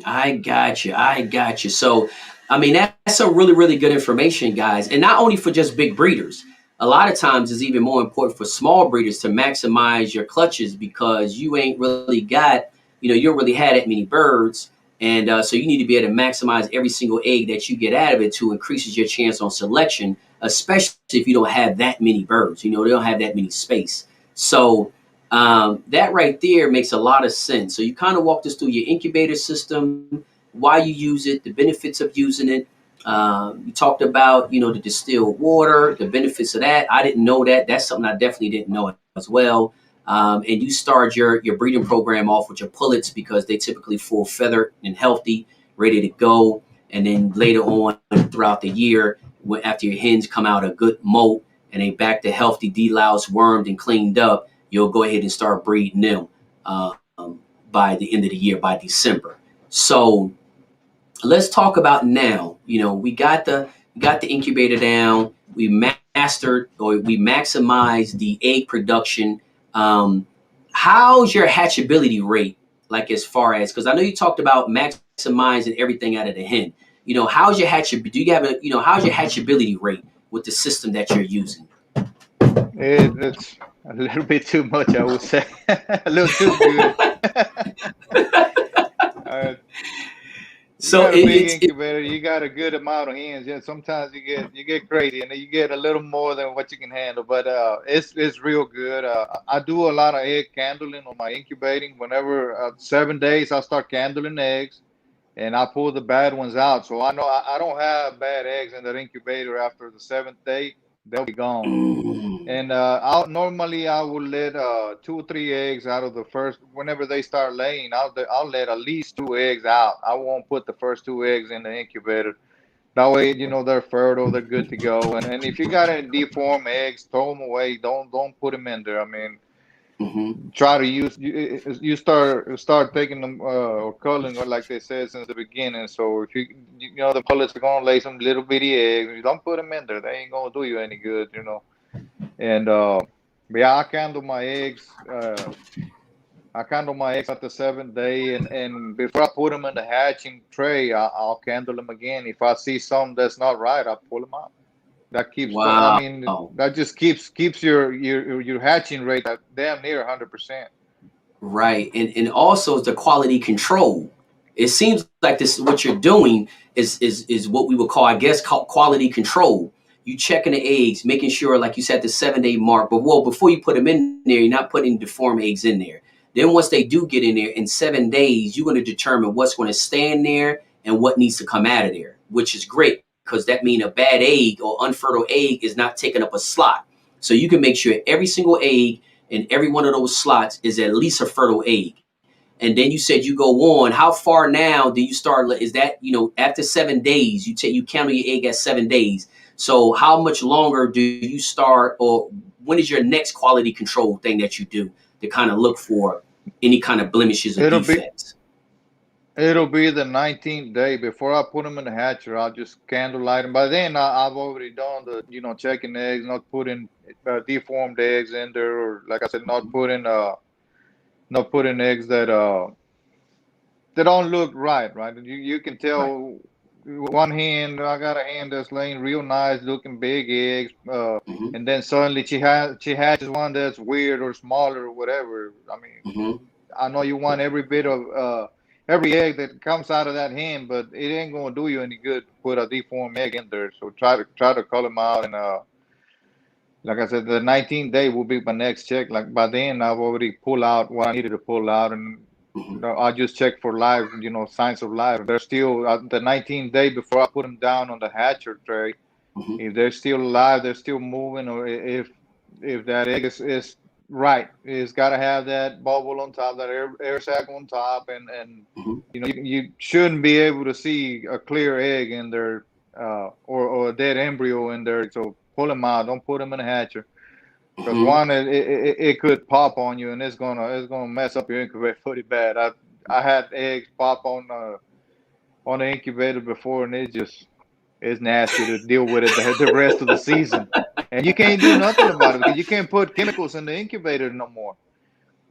I got you. I got you. So, I mean, that's some really, really good information, guys. And not only for just big breeders. A lot of times it's even more important for small breeders to maximize your clutches because you ain't really got, you don't really have that many birds. And so you need to be able to maximize every single egg that you get out of it to increases your chance on selection, especially if you don't have that many birds. They don't have that many space. So, that right there makes a lot of sense. So you kind of walked us through your incubator system, why you use it, the benefits of using it. You talked about, the distilled water, the benefits of that. I didn't know that. That's something I definitely didn't know as well. And you start your breeding program off with your pullets because they typically full feathered and healthy, ready to go. And then later on throughout the year, after your hens come out a good molt and they back to healthy, deloused, wormed, and cleaned up, you'll go ahead and start breeding them um, by the end of the year, by December. So let's talk about now. We got the incubator down. We mastered or we maximized the egg production. Um, how's your hatchability rate? Like as far as because I know you talked about maximizing everything out of the hen. How's your hatchability? Do you have how's your hatchability rate with the system that you're using? It's A little bit too much, I would say. A little too good. uh, you So got a big it's incubator. You got a good amount of hens. Yeah, sometimes you get crazy, and you get a little more than what you can handle. But it's real good. I do a lot of egg candling on my incubating. Whenever 7 days, I start candling eggs, and I pull the bad ones out. So I know I don't have bad eggs in that incubator after the seventh day. They'll be gone. mm, And I will let 2 or 3 eggs out of the first. Whenever they start laying, I'll let at least 2 eggs out. I won't put the first 2 eggs in the incubator. That way, they're fertile, they're good to go. And if you got any deformed eggs, throw them away. Don't put them in there. I mean, mhm. try to you start taking them or culling, or like they said since the beginning. So if the pullets are gonna lay some little bitty eggs, you don't put them in there. They ain't gonna do you any good. And but yeah, I candle my eggs at the seventh day, and before I put them in the hatching tray, I'll candle them again. If I see some that's not right, I pull them out. That keeps the. I mean, Wow. that just keeps your hatching rate at damn near 100%. Right. And also the quality control. It seems like this what you're doing is what we would call, I guess, quality control. You checking the eggs, making sure, like you said, the 7 day mark. But well, before you put them in there, you're not putting deformed eggs in there. Then once they do get in there in 7 days, you're going to determine what's going to stay in there and what needs to come out of there, which is great because that means a bad egg or unfertile egg is not taking up a slot. So you can make sure every single egg in every one of those slots is at least a fertile egg. And then you said you go on. How far now do you start? Is that after 7 days you count your egg at 7 days? So how much longer do you start, or when is your next quality control thing that you do to kind of look for any kind of blemishes or It'll be defects? it'll be the 19th day before I put them in the hatcher. I'll just candlelight them. By then, I've already done the checking eggs, not putting deformed eggs in there, or like I said, not putting eggs that they don't look right, right? You can Right. tell one hen. I got a hen that's laying real nice, looking big eggs, Hmm. and then suddenly she hatches one that's weird or smaller or whatever. I mean, Hmm. I know you want every bit of every egg that comes out of that hen, but it ain't gonna do you any good to put a deformed egg in there. So try to call them out, and like I said, the 19th day will be my next check. Like by then, I've already pulled out what I needed to pull out, and Hmm. I just check for live, signs of life. They're still the 19th day before I put them down on the hatcher tray. Hmm. If they're still alive, they're still moving, or if that egg is right, it's got to have that bubble on top, that air sac on top, and Hmm. you shouldn't be able to see a clear egg in there, or a dead embryo in there. So pull them out. Don't put them in a hatcher, because Hmm. one, it could pop on you, and it's gonna mess up your incubator pretty bad. I had eggs pop on the incubator before, and it's nasty to deal with it the rest of the season. And you can't do nothing about it because you can't put chemicals in the incubator no more.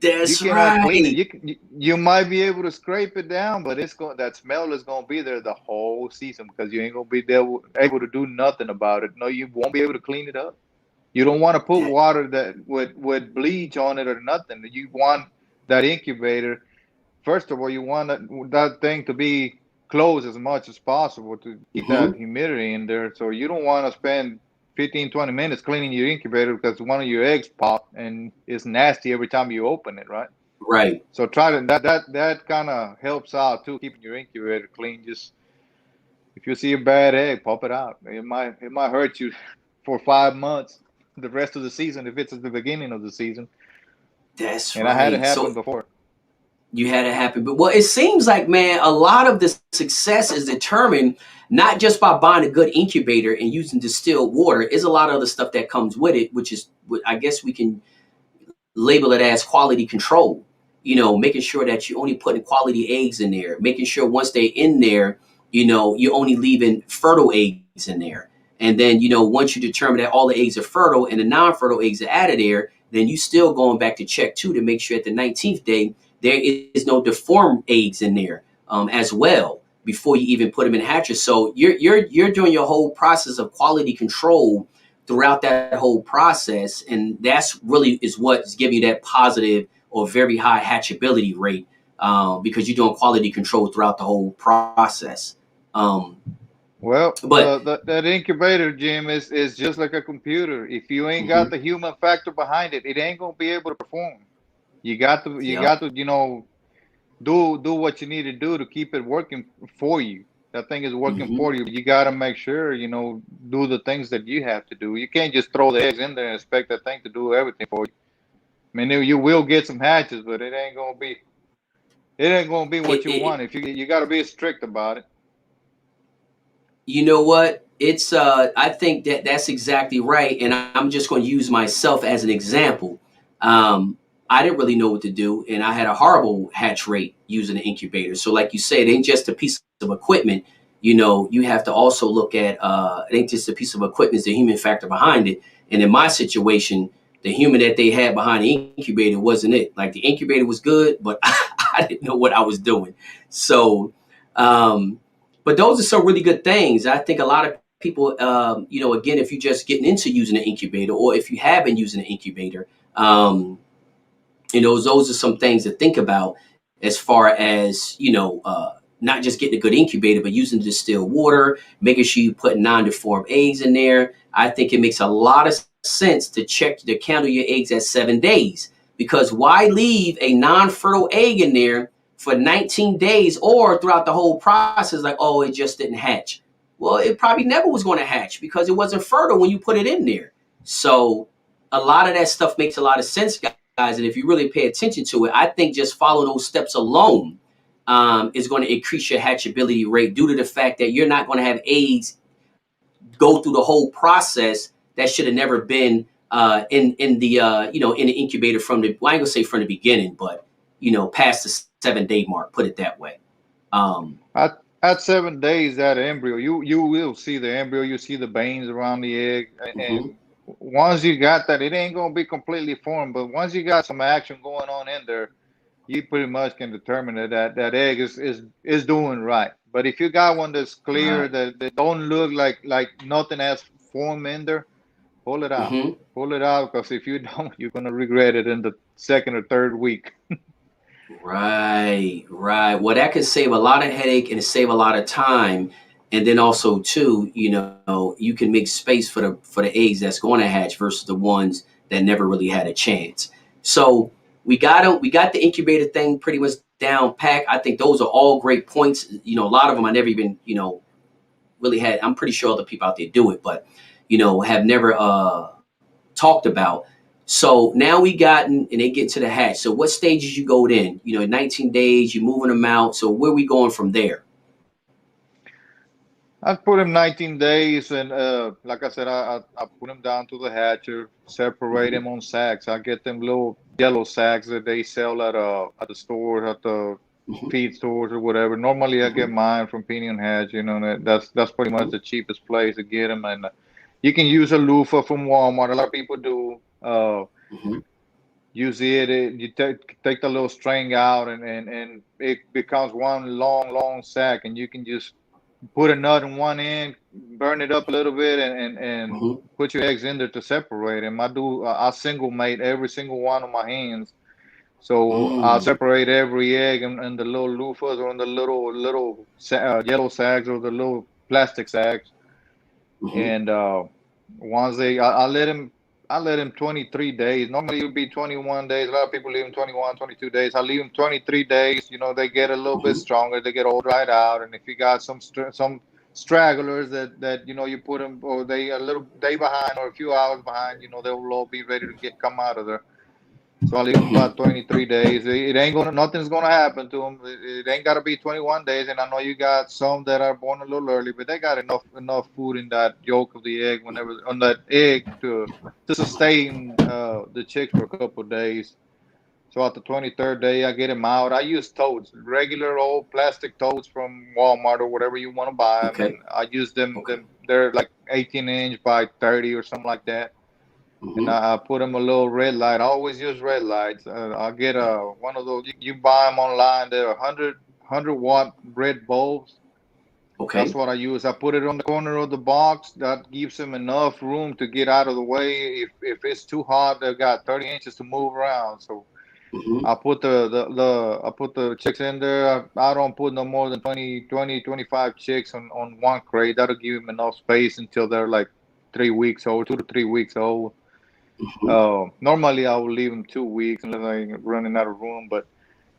You That's cannot clean it. right. You might be able to scrape it down, but that smell is gonna be there the whole season because you ain't gonna be able to do nothing about it. No, you won't be able to clean it up. You don't want to put That, water that with bleach on it or nothing. You want that incubator. First of all, you want that thing to be closed as much as possible to keep that hmm. humidity in there. So you don't want to spend 15, 20 minutes cleaning your incubator because one of your eggs pop and it's nasty every time you open it, right? Right. So try to that kind of helps out too, keeping your incubator clean. Just if you see a bad egg, pop it out. It might hurt you for 5 months, the rest of the season if it's at the beginning of the season. That's And I had it right. happen So before. you had it happen. But well, it seems like, man, a lot of the success is determined not just by buying a good incubator and using distilled water. Is a lot of other stuff that comes with it, which is, I guess we can label it as quality control. Making sure that you're only putting quality eggs in there, making sure once they're in there, you're only leaving fertile eggs in there. And then, once you determine that all the eggs are fertile and the non-fertile eggs are out of there, then you still going back to check too to make sure at the 19th day there is no deformed eggs in there as well before you even put them in hatches. So you're doing your whole process of quality control throughout that whole process, and that's really is what's giving you that positive or very high hatchability rate, because you're doing quality control throughout the whole process. Um, Well, but that incubator, Jim, is just like a computer. If you ain't got mhm, the human factor behind it, it ain't gonna be able to perform. You yep, got to, do what you need to do to keep it working for you. That thing is working hmm for you. You got to make sure, do the things that you have to do. You can't just throw the eggs in there and expect that thing to do everything for you. I mean, you will get some hatches, but it ain't gonna be what you it, want. If you got to be strict about it. you know what? It's I think that that's exactly right, and I'm just going to use myself as an example. Um, I didn't really know what to do, and I had a horrible hatch rate using an incubator. So, like you said, it ain't just a piece of equipment. You have to also look at it ain't just a piece of equipment; it's the human factor behind it. And in my situation, the human that they had behind the incubator wasn't it. Like the incubator was good, but I didn't know what I was doing. So. Um, but those are some really good things. I think a lot of people, again, if you're just getting into using an incubator, or if you have been using an incubator, those are some things to think about as far as not just getting a good incubator, but using distilled water, making sure you put non-deformed eggs in there. I think it makes a lot of sense to check to count your eggs at 7 days, because why leave a non-fertile egg in there for 19 days or throughout the whole process, like, oh, it just didn't hatch. Well, it probably never was going to hatch because it wasn't fertile when you put it in there. So a lot of that stuff makes a lot of sense, guys. And if you really pay attention to it, I think just follow those steps alone is going to increase your hatchability rate, due to the fact that you're not going to have eggs go through the whole process that should have never been in the in the incubator from the, well, I ain't gonna say from the beginning, but past the 7 day mark. Put it that way. Um, At 7 days, that embryo, you will see the embryo. You see the veins around the egg, mhm. and once you got that, it ain't gonna be completely formed. But once you got some action going on in there, you pretty much can determine that egg is doing right. But if you got one that's clear, Right. that don't look like nothing has formed in there, pull it out. hmm Pull it out, because if you don't, you're gonna regret it in the second or third week. Right, right. Well, that could save a lot of headache and save a lot of time. And then also too, you can make space for the eggs that's going to hatch versus the ones that never really had a chance. So we got the incubator thing pretty much down pack. I think those are all great points. A lot of them I never even, really had. I'm pretty sure other people out there do it, but have never talked about. So now we gotten, and they get to the hatch. So what stages you go in? 19 days, you moving them out. So where we going from there? I put him 19 days, and like I said, I put him down to the hatcher, separate hmm him on sacks. I get them little yellow sacks that they sell at the stores, at the hmm feed stores or whatever. Normally, I get hmm mine from Pinion Hatch. That's pretty much the cheapest place to get them, and you can use a loofah from Walmart. A lot of people do. hmm Use you take the little string out, and it becomes one long sack, and you can just put a nut in one end, burn it up a little bit, and hmm put your eggs in there to separate them. I single mate every single one of my hens, so I mm separate every egg in the little loofahs, or in the little yellow sacks, or the little plastic sacks. hmm And once I let him 23 days. Normally it would be 21 days. A lot of people leave him 21, 22 days. I leave him 23 days. They get a little bit hmm stronger. They get all dried out. And if you got some stragglers that you put them, or they a little day behind or a few hours behind, they'll all be ready to come out of there. So I leave them hmm about 23 days. Nothing's gonna happen to them. It ain't gotta be 21 days. And I know you got some that are born a little early, but they got enough food in that yolk of the egg, whenever on that egg, to sustain the chicks for a couple of days. So at the 23rd day, I get them out. I use totes, regular old plastic totes from Walmart or whatever you want to buy them, and Okay. I use them. Okay. They're like 18-inch by 30 or something like that, and hmm I put them a little red light. I always use red lights. I get one of those. You buy them online. They're 100 watt red bulbs, That's Okay. what I use. I put it on the corner of the box. That gives them enough room to get out of the way. If it's too hot, they've got 30 inches to move around. So Hmm. I put I put the chicks in there. I don't put no more than 25 chicks on one crate. That'll give them enough space until they're like 3 weeks old, 2 to 3 weeks old. Hmm. Normally I will leave them 2 weeks unless I'm running out of room. But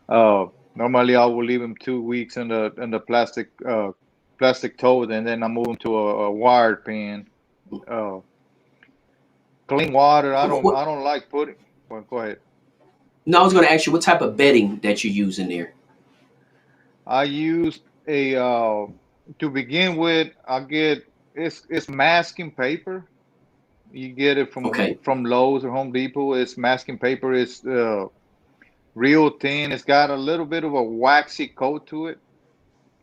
uh, normally I will leave them 2 weeks in the plastic tote, and then I move them to a wired pen. Uh, Clean water. I don't like putting. Well, go ahead. No, I was going to ask you what type of bedding that you use in there. I use a to begin with. I get it's masking paper. You get it Okay. from Lowe's or Home Depot. It's masking paper. It's real thin. It's got a little bit of a waxy coat to it.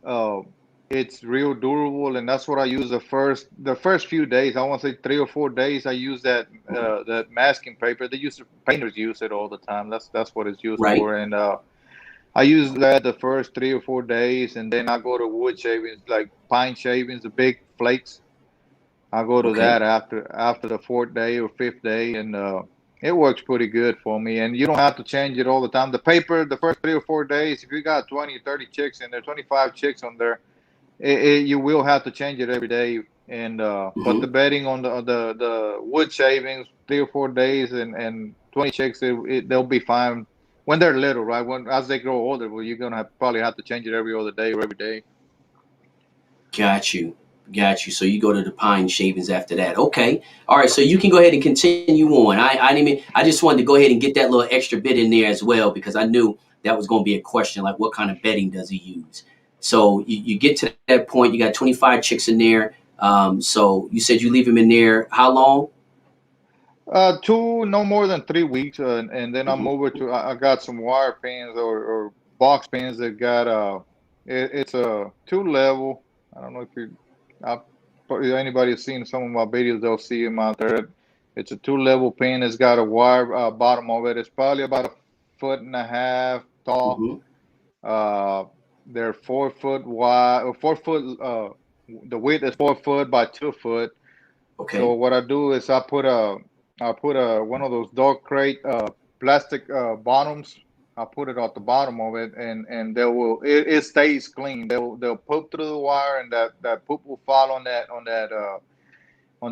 Uh, it's real durable, and that's what I use the first few days. I want to say 3 or 4 days. I use that masking paper. Painters use it all the time. That's what it's used Right. for, and I use that the first 3 or 4 days, and then I go to wood shavings, like pine shavings, the big flakes. I go to Okay. that after the fourth day or fifth day, and it works pretty good for me. And you don't have to change it all the time. The paper, the first 3 or 4 days, if you got 20, 30 chicks in there, 25 chicks on there, you will have to change it every day. And but the Hmm. bedding on the wood shavings, 3 or 4 days, and 20 chicks, they'll be fine when they're little, right? When as they grow older, well, you're gonna probably have to change it every other day or every day. Got you. Got you. So you go to the pine shavings after that. Okay. All right. So you can go ahead and continue on. I didn't even, I just wanted to go ahead and get that little extra bit in there as well because I knew that was going to be a question like what kind of bedding does he use? So you get to that point. You got 25 chicks in there. So you said you leave them in there how long? No more than 3 weeks, and then I Hmm. move it to. I got some wire pins or box pins that got it's a 2 level. I don't know if I, if anybody has seen some of my videos, they'll see them out there. It's a 2 level pin. It's got a wire bottom of it. It's probably about a foot and a half tall. Hmm. Uh, they're 4 foot wide, or 4 foot. The width is 4 foot by 2 foot. So Okay. what I do is I put a one of those dog crate plastic bottoms. I put it at the bottom of it, and it stays clean. They'll poop through the wire, and that poop will fall on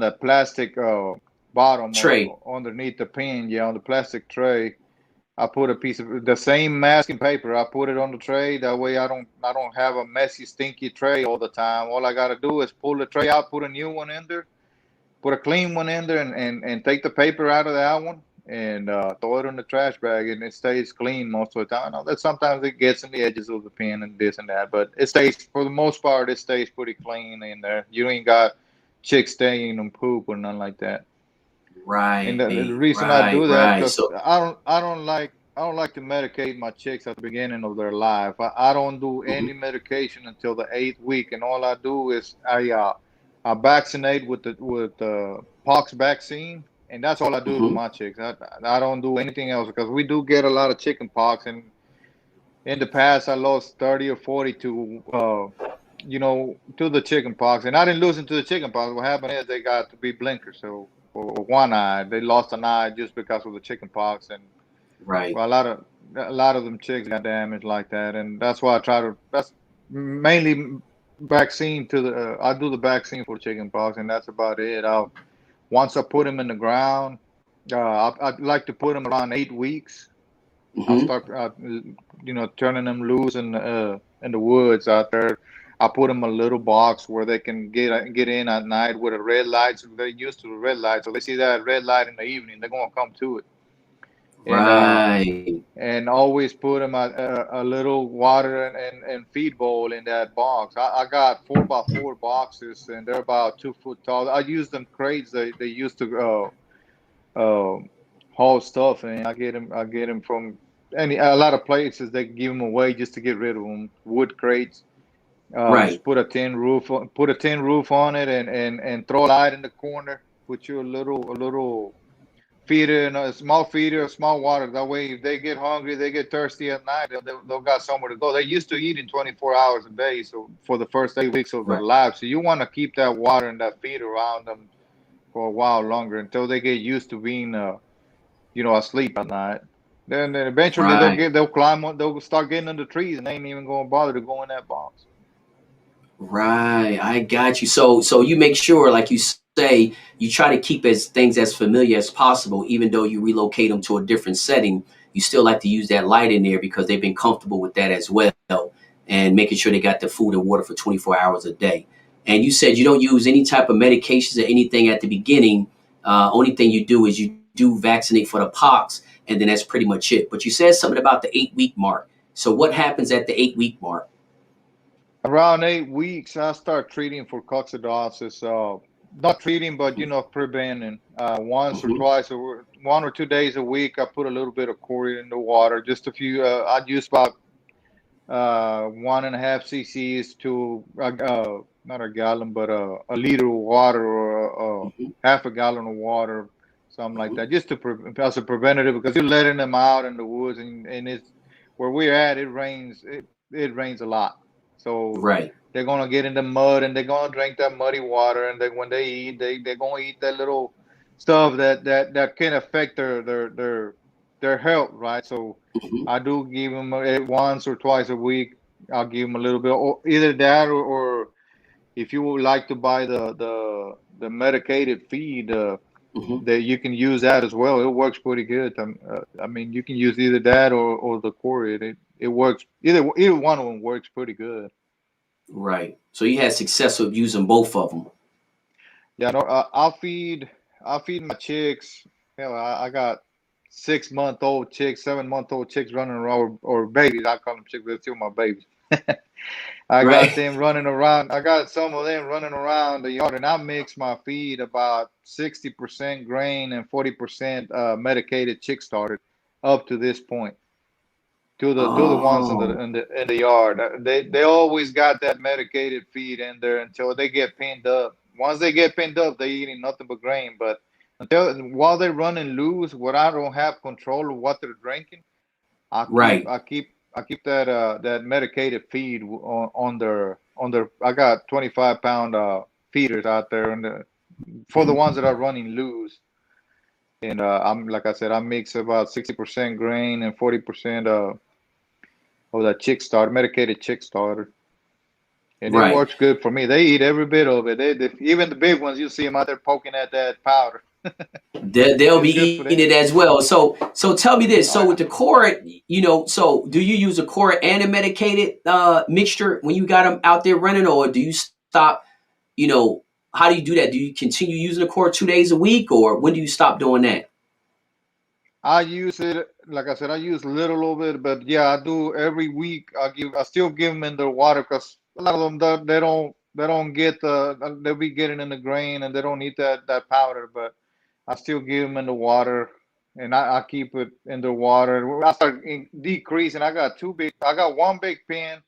that plastic bottom Trey. or underneath the pin. Yeah, on the plastic tray. I put a piece of the same masking paper. I put it on the tray. That way I don't have a messy, stinky tray all the time. All I gotta do is pull the tray out, put a new one in there, put a clean one in there, and take the paper out of that one, and throw it in the trash bag, and it stays clean most of the time. I know that sometimes it gets in the edges of the pen and this and that, but it stays, for the most part, it stays pretty clean in there. You ain't got chicks staying on poop or nothing like that. And the Right. reason I Right. do that, Right. because So. I don't like to medicate my chicks at the beginning of their life. I don't do Mhm. any medication until the 8th week, and all I do is I vaccinate with the pox vaccine, and that's all I do to Mhm. my chicks. I don't do anything else because we do get a lot of chicken pox, and in the past I lost 30 or 40 to to the chicken pox, and I didn't lose them to the chicken pox. What happened is they got to be blinkers, so or one eye. They lost an eye just because of the chicken pox, and Right. well, a lot of them chicks got damaged like that, and that's why I try to. That's mainly vaccine to the. I do the vaccine for chicken pox, and that's about it. I'll once I put them in the ground, I'd like to put them around 8 weeks. I'll Mhm. start, turning them loose in the woods out there. I put them in a little box where they can get in at night with a red light. So they're used to the red light, so they see that red light in the evening, they're gonna come to it. And Right. always put them at a little water and feed bowl in that box. I got 4 by 4 boxes, and they're about 2 foot tall. I use them crates they used to uh, haul stuff, and I get them from a lot of places. They give them away just to get rid of them. Wood crates. Right. Just put a tin roof on it, and throw a light in the corner. Put you a little feeder and a small feeder, small water. That way, if they get hungry, they get thirsty at night, they'll got somewhere to go. They used to eat in 24 hours a day, so for the first 8 weeks of their Right. life. So you want to keep that water and that feed around them for a while longer until they get used to being, asleep at night. Then eventually Right. they'll climb on, they'll start getting in the trees, and they ain't even gonna bother to go in that box. Right, I got you. So you make sure, like you say, you try to keep things as familiar as possible, even though you relocate them to a different setting. You still like to use that light in there because they've been comfortable with that as well, and making sure they got the food and water for 24 hours a day. And you said you don't use any type of medications or anything at the beginning. Only thing you do is you do vaccinate for the pox, and then that's pretty much it. But you said something about the 8 week mark. So what happens at the 8 week mark? Around 8 weeks, I start treating for coccidiosis. Not treating, but preventing. Once or Hmm. twice, or 1 or 2 days a week, I put a little bit of chlorine in the water. Just a few. I'd use about 1.5 cc's to not a gallon, but a liter of water, or Hmm. half a gallon of water, something like Hmm. that, just to as a preventative, because you're letting them out in the woods, and it's where we're at. It rains. It rains a lot, so Right. they're gonna get in the mud and they're gonna drink that muddy water, and when they eat, they're gonna eat that little stuff that can affect their health, right? So Hmm. I do give them once or twice a week. I'll give them a little bit, or either that, or if you would like to buy the medicated feed, Hmm. that you can use that as well. It works pretty good. I mean, you can use either that or the Coriad. It works either one of them works pretty good. Right. So you had success with using both of them. Yeah, no, I'll feed my chicks. Hell, I got 6 month old chicks, 7 month old chicks running around, or babies. I call them chicks. They're still my babies. I got Right. them running around. I got some of them running around the yard, and I mix my feed about 60% grain and 40% medicated chick starter up to this point. To the ones in the Oh. in the yard, they always got that medicated feed in there until they get pinned up. Once they get pinned up, they eating nothing but grain. But while they're running loose, where I don't have control of what they're drinking, I keep Right. I keep I keep that medicated feed on their. I got 25 pound feeders out there, and for the ones that are running loose. And I'm like I said, I mix about 60% grain and 40% of that chick starter, medicated chick starter, and it Right. works good for me. They eat every bit of it. Even the big ones, you see them out there poking at that powder. They'll It's be good for eating it them. as well. So tell me this. Oh So yeah. with the cord, so do you use a cord and a medicated mixture when you got them out there running, or do you stop? You know, how do you do that? Do you continue using the cord 2 days a week, or when do you stop doing that? I use it, like I said, I use a little of it, but yeah, I do every week. I still give them in their water, because a lot of them they don't get they'll be getting in the grain, and they don't need that powder. But I still give them in the water, and I keep it in the water. I start decreasing. I got one big pen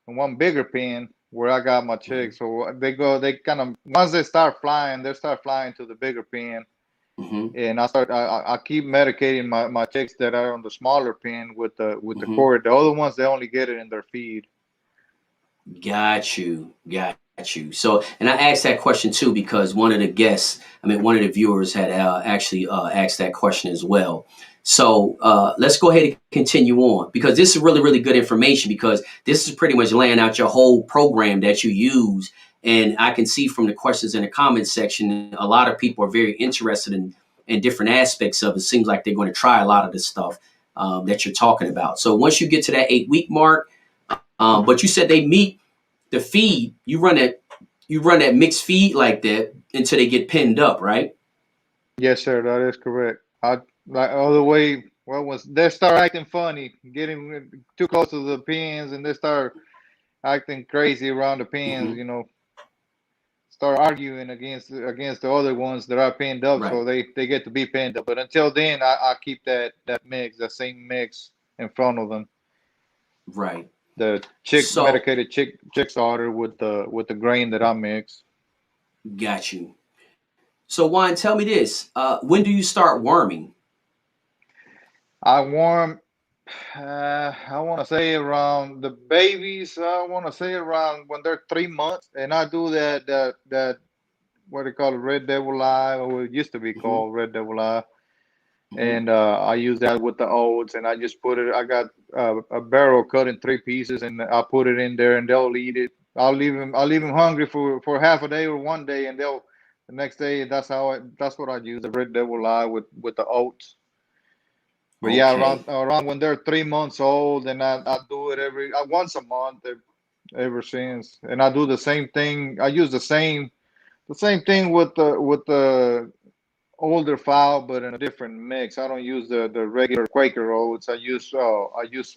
and one bigger pen where I got my Hmm. chicks. So they kind of, once they start flying to the bigger pen, Hmm. and I keep medicating my chicks that are on the smaller pen with the Hmm. cord. The other ones, they only get it in their feed. Got you. Got you. So, and I asked that question too because one of the guests, one of the viewers had actually asked that question as well. So let's go ahead and continue on because this is really, really good information because this is pretty much laying out your whole program that you use. And I can see from the questions in the comments section, a lot of people are very interested in different aspects of it. Seems like they're going to try a lot of this stuff that you're talking about. So once you get to that 8 week mark, but you said they meet the feed, you run that mixed feed like that until they get pinned up, right? Yes, sir, that is correct. I like all the way. Well, once they start acting funny, getting too close to the pins, and they start acting crazy around the pins, Hmm. start arguing against the other ones that are pinned up, Right. so they get to be pinned up. But until then, I keep that mix, that same mix in front of them. Right. The So medicated chick starter with the grain that I mix. got you. So Juan, tell me this: when do you start worming? I warm. I want to say around the babies. I want to say around when they're 3 months, and I do that what they call it, red devil eye, or it used to be Hmm. called red devil eye. Hmm. And I use that with the oats, and I just put it. I got a barrel cut in 3 pieces, and I put it in there, and they'll eat it. I'll leave them hungry for half a day or one day, and they'll the next day. That's what I use, the red devil eye with the oats. But yeah, Okay. around when they're 3 months old, and I do it every once a month ever since, and I do the same thing. I use the same thing with the older fowl, but in a different mix. I don't use the regular Quaker oats. I use a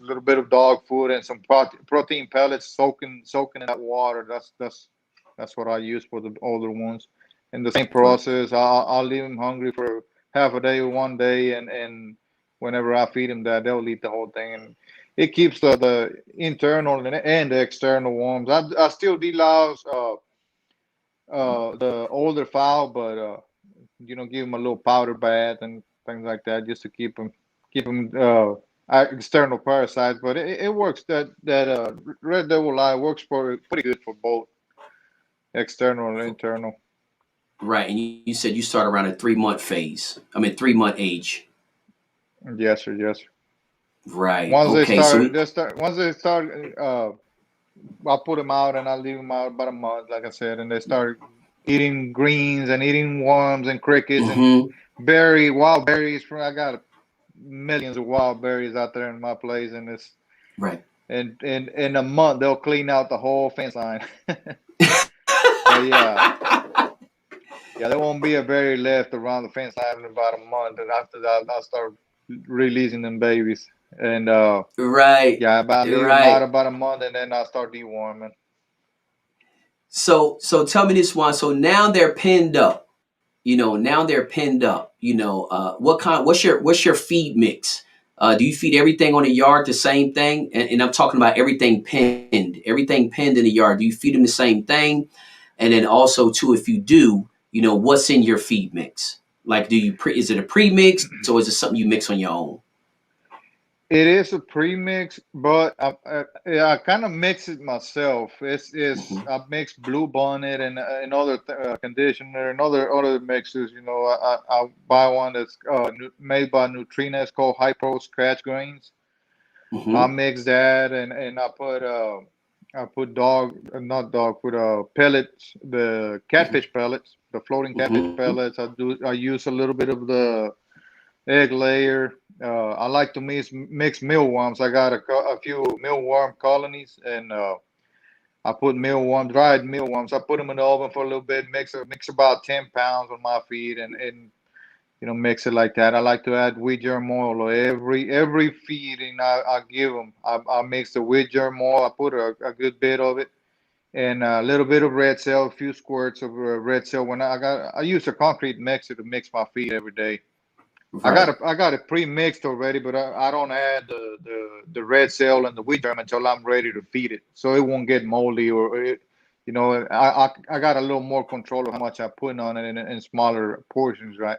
little bit of dog food and some protein pellets soaking in that water. That's what I use for the older ones. In the same Right. process, I'll leave them hungry for half a day or one day, and whenever I feed them that, they'll eat the whole thing, and it keeps the internal and the external worms. I still delouse the older fowl, but give them a little powder bath and things like that, just to keep them external parasites. But it works. That red devil eye works for pretty good for both external and internal. Right. And you said you start around a 3 month phase. I mean 3 month age. Yes, sir. Yes, sir. Right. Okay. Once they start. I put them out and I leave them out about a month, like I said, and they start eating greens and eating worms and crickets and Hmm. wild berries. I got millions of wild berries out there in my place, and it's Right. and in a month they'll clean out the whole fence line. But yeah, there won't be a berry left around the fence line in about a month, and after that I'll start releasing them babies. And Right. yeah, about leave them out Right. about a month, and then I'll start deworming. So tell me this one. So now they're pinned up. Now they're pinned up. What's your feed mix? Do you feed everything on the yard the same thing? And I'm talking about everything pinned in the yard. Do you feed them the same thing? And then also too, if you do, what's in your feed mix? Like, is it a pre-mix or is it something you mix on your own? It is a premix, but yeah, I kind of mix it myself. Hmm. I mix blue bonnet and other conditioner and other mixes. I buy one that's made by Nutrina. It's called Hypo Scratch Greens. I Hmm. mix that, and I put not dog food, pellets, the Hmm. catfish pellets, the floating catfish Hmm. pellets. I use a little bit of the egg layer. I like to mix mealworms. I got a few mealworm colonies, and I put dried mealworms. I put them in the oven for a little bit. Mix about 10 pounds on my feed, and mix it like that. I like to add wheat germ oil every feeding I give them. I mix the wheat germ oil. I put a good bit of it. And a little bit of red cell, a few squirts of red cell. I use a concrete mixer to mix my feed every day. Right. I got it pre-mixed already, but I don't add the red cell and the wheat germ until I'm ready to feed it, so it won't get moldy I got a little more control of how much I put on it in smaller portions, right?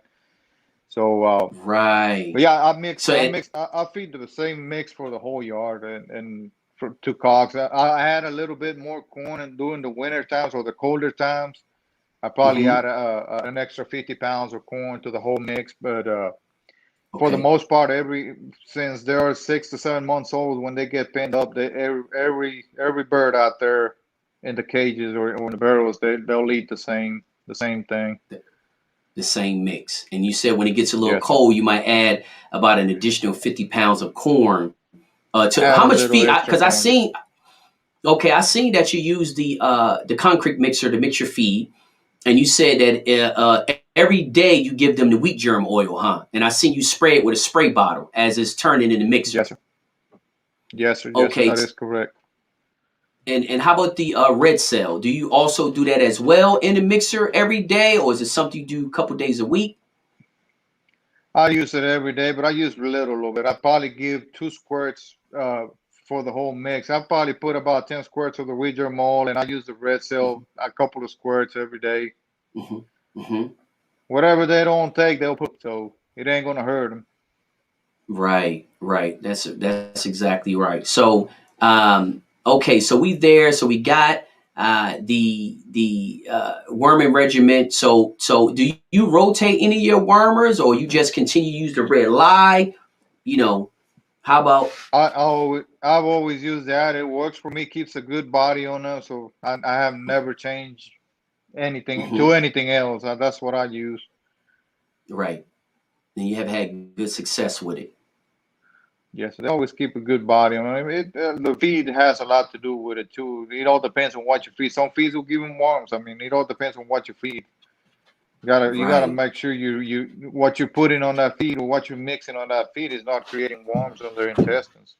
So, but Right. yeah, So I feed the same mix for the whole yard and for 2 cocks. I had a little bit more corn and during the winter times or the colder times. I probably hmm add an extra 50 pounds of corn to the whole mix, but for the okay. most part, since they are 6 to 7 months old, when they get pinned up, every bird out there in the cages or in the barrels, they'll eat the same thing. The same mix. And you said when it gets a little Yes, sir. cold, you might add about an additional 50 pounds of corn. To how Add a much little feed? extra Because I corn. seen okay, I seen that you use the concrete mixer to mix your feed, and you said that every day you give them the wheat germ oil, huh? And I seen you spray it with a spray bottle as it's turning in the Yes, mixer. sir. Yes, sir. Yes, sir. Okay, That is correct. and how about the red cell? Do you also do that as well in the mixer every day, or is it something you do a couple days a week? I use it every day, but I use little of it. I probably give 2 squirts for the whole mix. I probably put about 10 squirts of the Ouija mold, and I use the red cell a couple of squirts every day. Hmm. Hmm. Whatever they don't take, they'll put. So it ain't gonna hurt them. Right, right. That's exactly right. So, okay, so we there. So we got the worming regiment. So do you rotate any of your wormers, or you just continue to use the red lye? You know, how about? I've always used that. It works for me. Keeps a good body on them. So I have never changed anything Mhm, to anything else. That's what I use. right, and you have had good success with it. Yes, they always keep a good body on them. The feed has a lot to do with it too. It all depends on what you feed. Some feeds will give them worms. I mean, it all depends on what you feed. You gotta Right, make sure you what you're putting on that feed or what you're mixing on that feed is not creating worms on their intestines.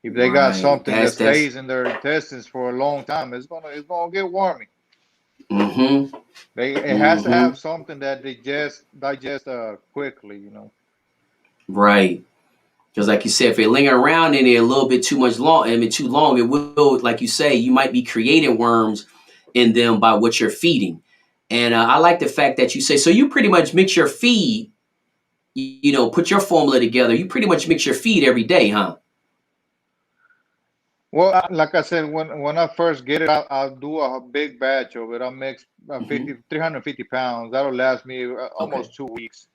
If they got right. something that That's. stays in their intestines for a long time, it's gonna get wormy. Mm-hmm. It has to Mm-hmm. have something that they just digest quickly. Right. Because, like you said, if they linger around in there a little bit too much long, I mean, too long, it will, like you say, you might be creating worms in them by what you're feeding. And I like the fact that you say, so you pretty much mix your feed, put your formula together. You pretty much mix your feed every day, huh? Well, like I said, when I first get it, I'll do a big batch of it. I'll mix Hmm. 350 pounds. That'll last me Okay. almost 2 weeks.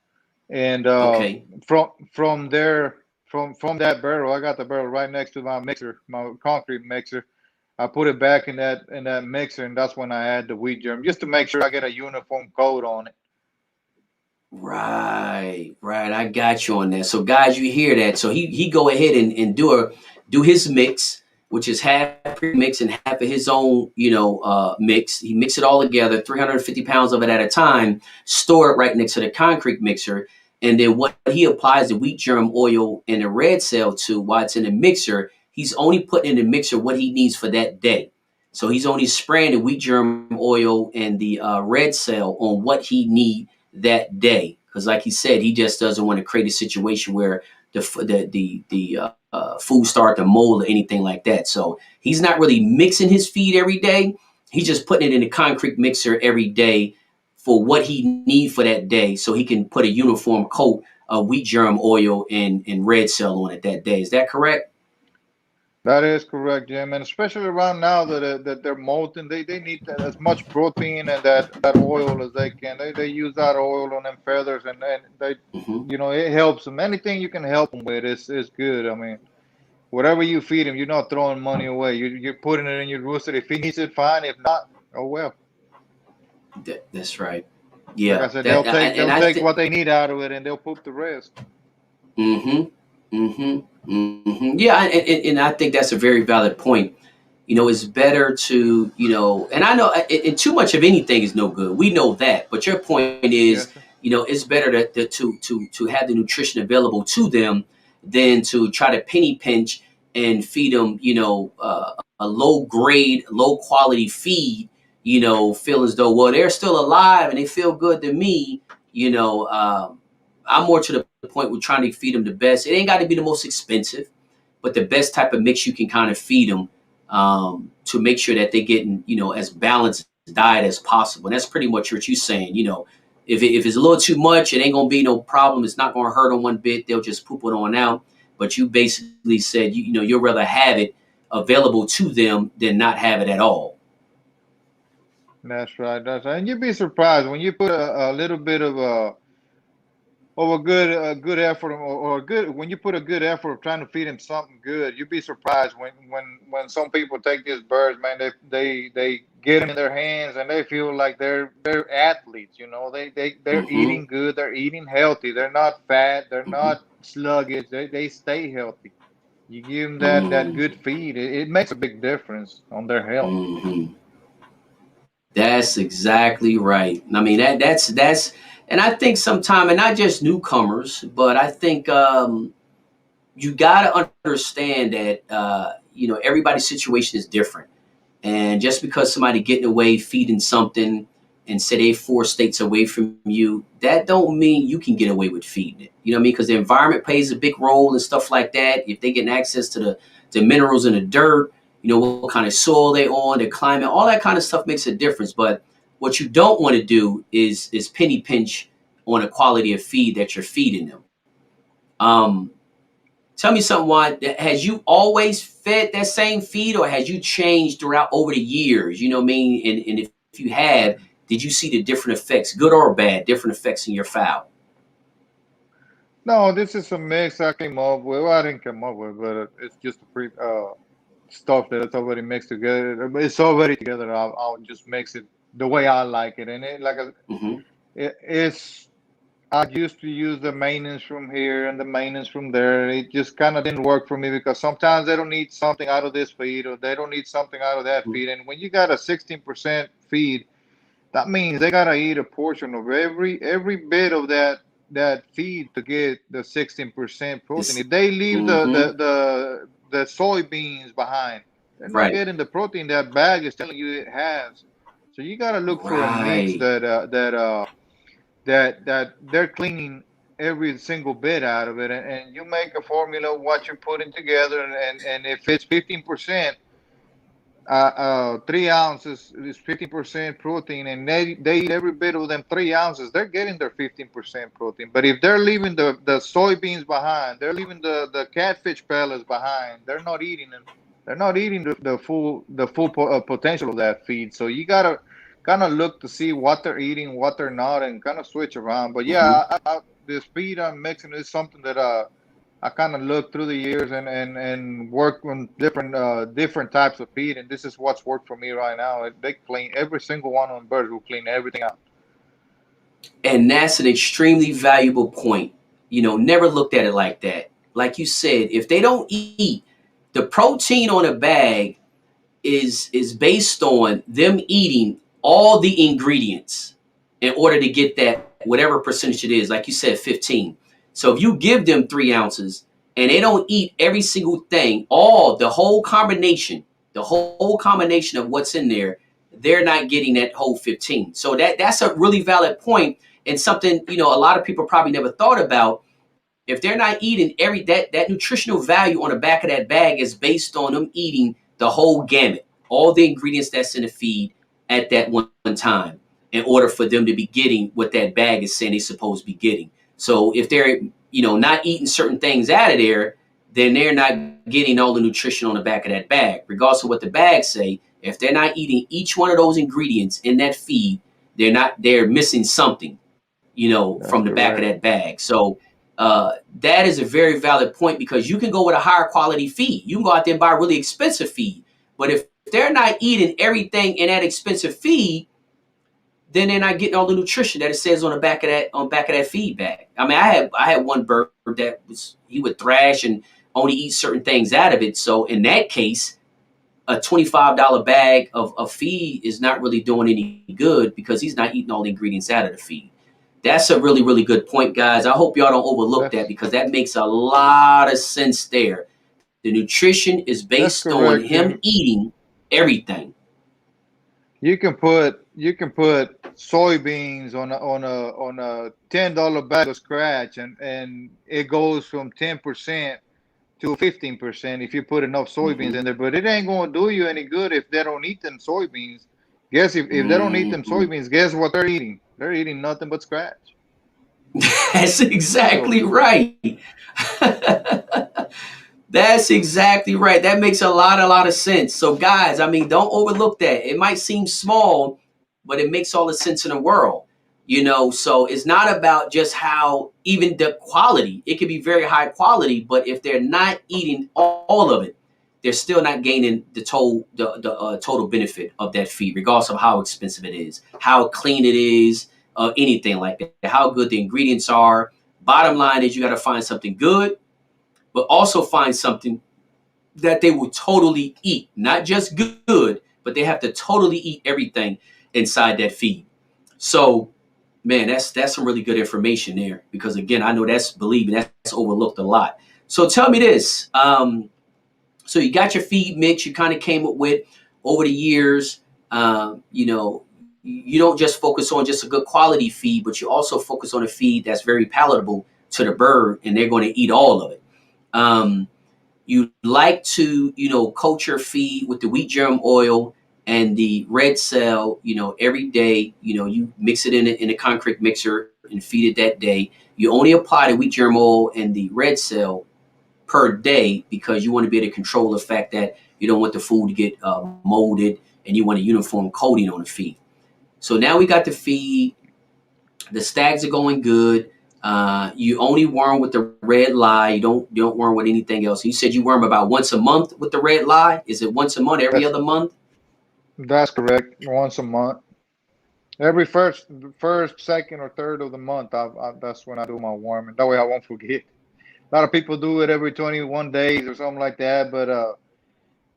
And Okay. from there, from that barrel, I got the barrel right next to my mixer, my concrete mixer. I put it back in that mixer, and that's when I add the wheat germ, just to make sure I get a uniform coat on it. Right, right. I got you on that. So guys, you hear that. So he go ahead and do his mix, which is half pre-mix and half of his own, mix. He mix it all together, 350 pounds of it at a time, store it right next to the concrete mixer. And then what he applies the wheat germ oil and the red cell to while it's in the mixer, he's only putting in the mixer what he needs for that day. So he's only spraying the wheat germ oil and the red cell on what he needs that day, because like he said, he just doesn't want to create a situation where the food start to mold or anything like that. So he's not really mixing his feed every day. He's just putting it in a concrete mixer every day for what he need for that day, so he can put a uniform coat of wheat germ oil and red cell on it that day. Is that correct? That is correct, Jim. And especially around now that they're molting, they need as much protein and that oil as they can. They use that oil on them feathers, and they, Hmm. it helps them. Anything you can help them with is good. I mean, whatever you feed him, you're not throwing money away. You're putting it in your rooster. If he needs it, fine. If not, oh well. That's right. Like I Yeah. said, That and they'll I take think. what they need out of it, and they'll poop the rest. Mm-hmm. Mm-hmm. Mm-hmm. Yeah, and I think that's a very valid point. It's better to, and I know and too much of anything is no good. We know that. But your point is, Yes, sir. it's better to have the nutrition available to them than to try to penny pinch and feed them, a low grade, low quality feed, feel as though, well, they're still alive and they feel good to me, you know. I'm more to the point we're trying to feed them the best. It ain't got to be the most expensive, but the best type of mix you can kind of feed them, to make sure that they're getting, as balanced diet as possible. And that's pretty much what you're saying. If it's a little too much, it ain't gonna be no problem. It's not gonna hurt them one bit. They'll just poop it on out. But you basically said, you'd rather have it available to them than not have it at all. That's right. That's right. And you'd be surprised when you put a little bit of a good effort or a good when you put a good effort of trying to feed them something good. You'd be surprised when some people take these birds, man. They get them in their hands and they feel like they're athletes. They're Mm-hmm. eating good. They're eating healthy. They're not fat. They're not sluggish. They stay healthy. You give them that Mm-hmm. good feed. It makes a big difference on their health. Mm-hmm. That's exactly right. I mean, that's, and I think sometime, and not just newcomers, but I think you got to understand that everybody's situation is different. And just because somebody getting away feeding something and say they 4 states away from you, that don't mean you can get away with feeding it. You know what I mean? Because the environment plays a big role and stuff like that. If they getting access to the minerals in the dirt, what kind of soil they on, their climate, all that kind of stuff makes a difference. But What you don't want to do is penny pinch on the quality of feed that you're feeding them. Um, Tell me something, Juan. Has you always fed that same feed, or has you changed throughout over the years? You know what I mean? And if you have, did you see the different effects, good or bad, different effects in your fowl? No, this is a mix I came up with. Well, I didn't come up with, but it's just a pre stuff that it's already mixed together. It's already together. I'll just mix it the way I like it, and Hmm. it's. I used to use the maintenance from here and the maintenance from there. It just kind of didn't work for me because sometimes they don't need something out of this feed or they don't need something out of that feed. And when you got a 16% feed, that means they gotta eat a portion of every bit of that feed to get the 16% protein. This, If they leave hmm, the soybeans behind, they're not right, getting the protein that bag is telling you it has. So you gotta look for a mix right. that they're cleaning every single bit out of it, and you make a formula of what you're putting together, and if it's 15%, 3 ounces is 50% protein, and they eat every bit of them 3 ounces, they're getting their 15% protein. But if they're leaving the soybeans behind, they're leaving the catfish pellets behind, they're not eating them. They're not eating the full potential of that feed. So you gotta kind of look to see what they're eating, what they're not, and kind of switch around. But Hmm. yeah, the feed I'm mixing is something that I kind of looked through the years and worked on different types of feed, and this is what's worked for me right now. They clean every single one on birds will clean everything out. And that's an extremely valuable point. Never looked at it like that. Like you said, if they don't eat, the protein on a bag is based on them eating all the ingredients in order to get that whatever percentage it is. Like you said, 15. So if you give them 3 ounces and they don't eat every single thing, the whole combination of what's in there, they're not getting that whole 15. So that's a really valid point, and something a lot of people probably never thought about. If they're not eating that nutritional value on the back of that bag is based on them eating the whole gamut, all the ingredients that's in the feed at that one time, in order for them to be getting what that bag is saying they're supposed to be getting. So if they're not eating certain things out of there, then they're not getting all the nutrition on the back of that bag, regardless of what the bags say. If they're not eating each one of those ingredients in that feed, they're missing something, That's from the back of correct. that bag. So that is a very valid point, because you can go with a higher quality feed. You can go out there and buy a really expensive feed. But if they're not eating everything in that expensive feed, then they're not getting all the nutrition that it says on the back of that feed bag. I mean, I had one bird that he would thrash and only eat certain things out of it. So in that case, a $25 bag of feed is not really doing any good, because he's not eating all the ingredients out of the feed. That's a really, really good point, guys. I hope y'all don't overlook that, That's because that makes a lot of sense there. The nutrition is that's based on correct, him Jim. eating everything. You can put soybeans on a $10 bag of scratch, and it goes from 10% to 15% if you put enough soybeans Hmm. in there. But it ain't gonna do you any good if they don't eat them soybeans. Guess if they don't eat them Hmm. soybeans, guess what they're eating? They're eating nothing but scratch. That's exactly So right. That's exactly right. That makes a lot of sense. So, guys, I mean, don't overlook that. It might seem small, but it makes all the sense in the world. So it's not about just how, even the quality. It could be very high quality, but if they're not eating all of it, they're still not gaining the total benefit of that feed, regardless of how expensive it is, how clean it is, anything like that, how good the ingredients are. Bottom line is, you got to find something good, but also find something that they will totally eat. Not just good, but they have to totally eat everything inside that feed. So, man, that's some really good information there, because again, I know that's overlooked a lot. So tell me this. So you got your feed mix you kind of came up with over the years. You don't just focus on just a good quality feed, but you also focus on a feed that's very palatable to the bird, and they're going to eat all of it. Um, you like to, coat your feed with the wheat germ oil And the red cell, every day, you mix it in a concrete mixer and feed it that day. You only apply the wheat germ oil and the red cell per day because you want to be able to control the fact that you don't want the food to get molded, and you want a uniform coating on the feed. So now we got the feed. The stags are going good. You only worm with the red lye. You don't worm with anything else. You said you worm about once a month with the red lye. Is it once a month, every That's other month? that's correct. Once a month. Every first, second, or third of the month, that's when I do my warming. That way I won't forget. A lot of people do it every 21 days or something like that, but a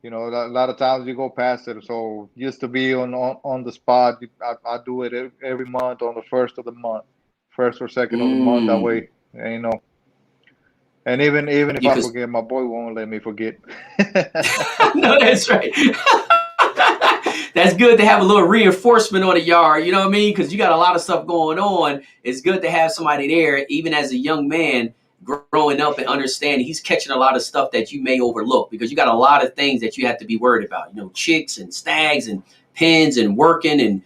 lot of times you go past it. So just to be on the spot, I do it every month on the first of the month, first or second of the month. That Mm. way, and even if I Because forget, my boy won't let me forget. no, that's right. That's good to have a little reinforcement on the yard. You know what I mean? Because you got a lot of stuff going on. It's good to have somebody there, even as a young man growing up and understanding. He's catching a lot of stuff that you may overlook because you got a lot of things that you have to be worried about. Chicks and stags and pens and working and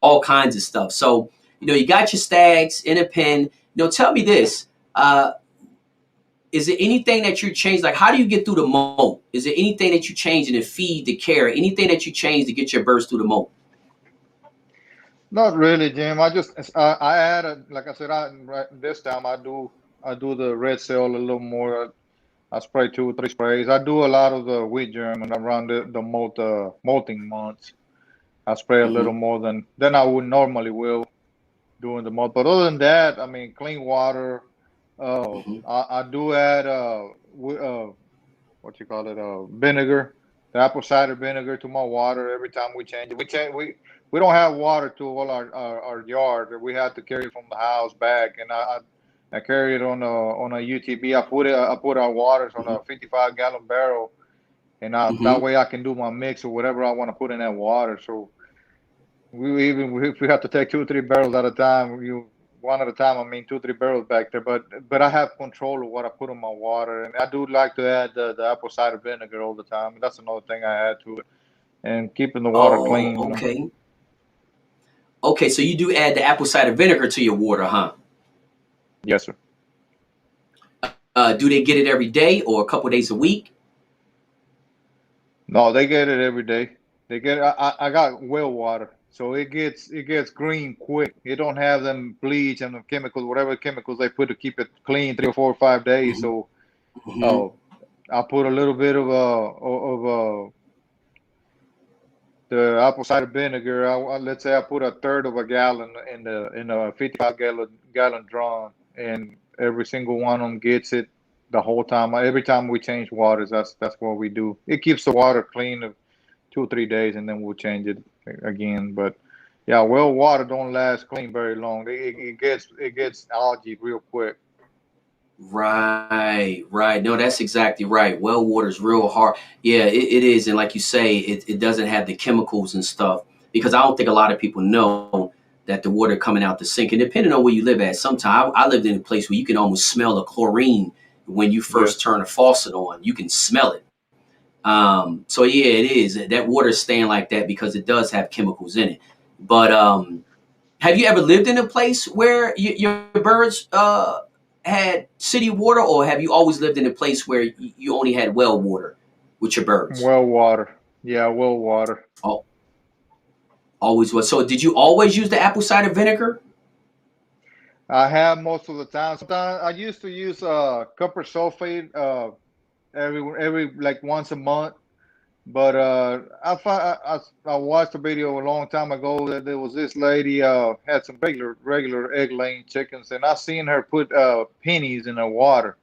all kinds of stuff. So you got your stags in a pen. Tell me this. Is there anything that you change? Like, how do you get through the molt? Is there anything that you change in the feed, the care, anything that you change to get your birds through the molt? Not really, Jim. I add like I said, this time I do the red cell a little more. I spray 2 or 3 sprays. I do a lot of the wheat germ and around the molting months. I spray a Mm-hmm. little more than I would normally will during the month. But other than that, I mean, clean water. Mm-hmm. I do add what you call it, vinegar, the apple cider vinegar to my water every time we change it. We don't have water to all our yard. We have to carry it from the house back, and I carry it on a UTV. I put our waters on a 55-gallon barrel, and that Mm-hmm. way I can do my mix or whatever I want to put in that water. So if we have to take 2 or 3 barrels at a time, one at a time. I mean, 2 or 3 barrels back there. But I have control of what I put in my water, and I do like to add the apple cider vinegar all the time. And that's another thing I add to it, and keeping the water Oh, clean. okay. Okay, so you do add the apple cider vinegar to your water, huh? Yes, sir. Do they get it every day or a couple days a week? No, they get it every day. They get. I got well water, so it gets green quick. It don't have them bleach and the chemicals, whatever chemicals they put to keep it clean 3 or 4 or 5 days. Mm-hmm. So, Mm-hmm. uh, I put a little bit the apple cider vinegar. Let's say I put a third of a gallon in a 55 gallon drum, and every single one of them gets it the whole time. Every time we change waters, that's what we do. It keeps the water clean of 2 or 3 days, and then we'll change it again. But yeah, well, water don't last clean very long. It gets algae real quick. Right, right. No, that's exactly right. Well water is real hard. Yeah, it is. And like you say, it doesn't have the chemicals and stuff because I don't think a lot of people know that the water coming out the sink. And depending on where you live at, sometimes I lived in a place where you can almost smell the chlorine when you first Yes. turn a faucet on. You can smell it. So yeah, it is. That water is staying like that because it does have chemicals in it. But have you ever lived in a place where your birds had city water, or have you always lived in a place where you only had well water with your birds? Well water. Yeah, well water. Oh, always was. So did you always use the apple cider vinegar? I have most of the time. Sometimes I used to use copper sulfate every like once a month. But I watched a video a long time ago that there was this lady had some regular egg laying chickens, and I seen her put pennies in her water,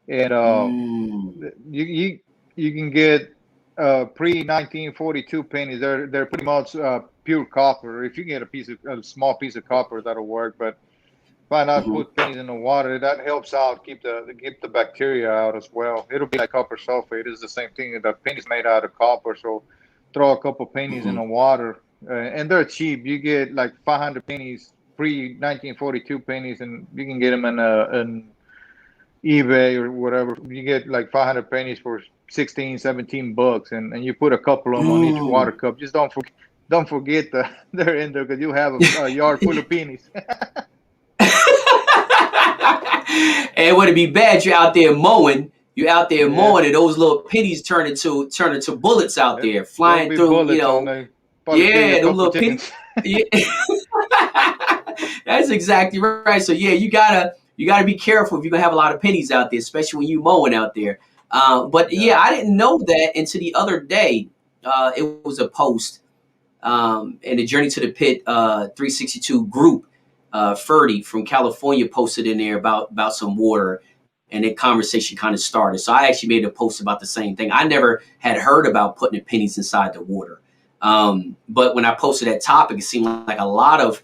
and Mm, you can get pre 1942 pennies. They're pretty much pure copper. If you get a small piece of copper, that'll work. But why not hmm put pennies in the water? That helps out keep the bacteria out as well. It'll be like copper sulfate. It's the same thing. The pennies made out of copper, so throw a couple pennies in hmm the water, and they're cheap. You get like 500 pennies, pre 1942 pennies, and you can get them in eBay or whatever. You get like 500 pennies for 16, $17, and you put a couple of them on each Mm. water cup. Just don't forget they're in there because you have a yard full of pennies. And would it be bad? You're out there mowing. You're out there Yeah, mowing, and those little pennies turn into bullets out there, there, there'll flying be through. bullets on there. Probably kill you a Yeah, them couple of little pennies. chickens. Yeah. That's exactly right. So yeah, you gotta be careful if you're gonna have a lot of pennies out there, especially when you mowing out there. But Yeah. yeah, I didn't know that until the other day. It was a post in the Journey to the Pit 362 group. Ferdy from California posted in there about some water, and that conversation kind of started. So I actually made a post about the same thing. I never had heard about putting the pennies inside the water, but when I posted that topic, it seemed like a lot of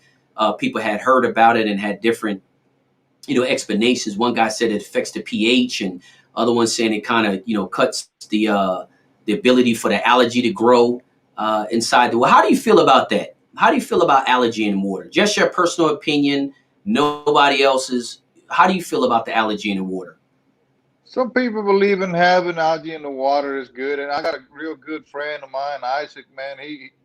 people had heard about it and had different explanations. One guy said it affects the pH, and other ones saying it kind of cuts the ability for the algae to grow inside the water. How do you feel about that? How do you feel about algae in water? Just your personal opinion, nobody else's. How do you feel about the algae in the water? Some people believe in having algae in the water is good, and I got a real good friend of mine, Isaac. Man,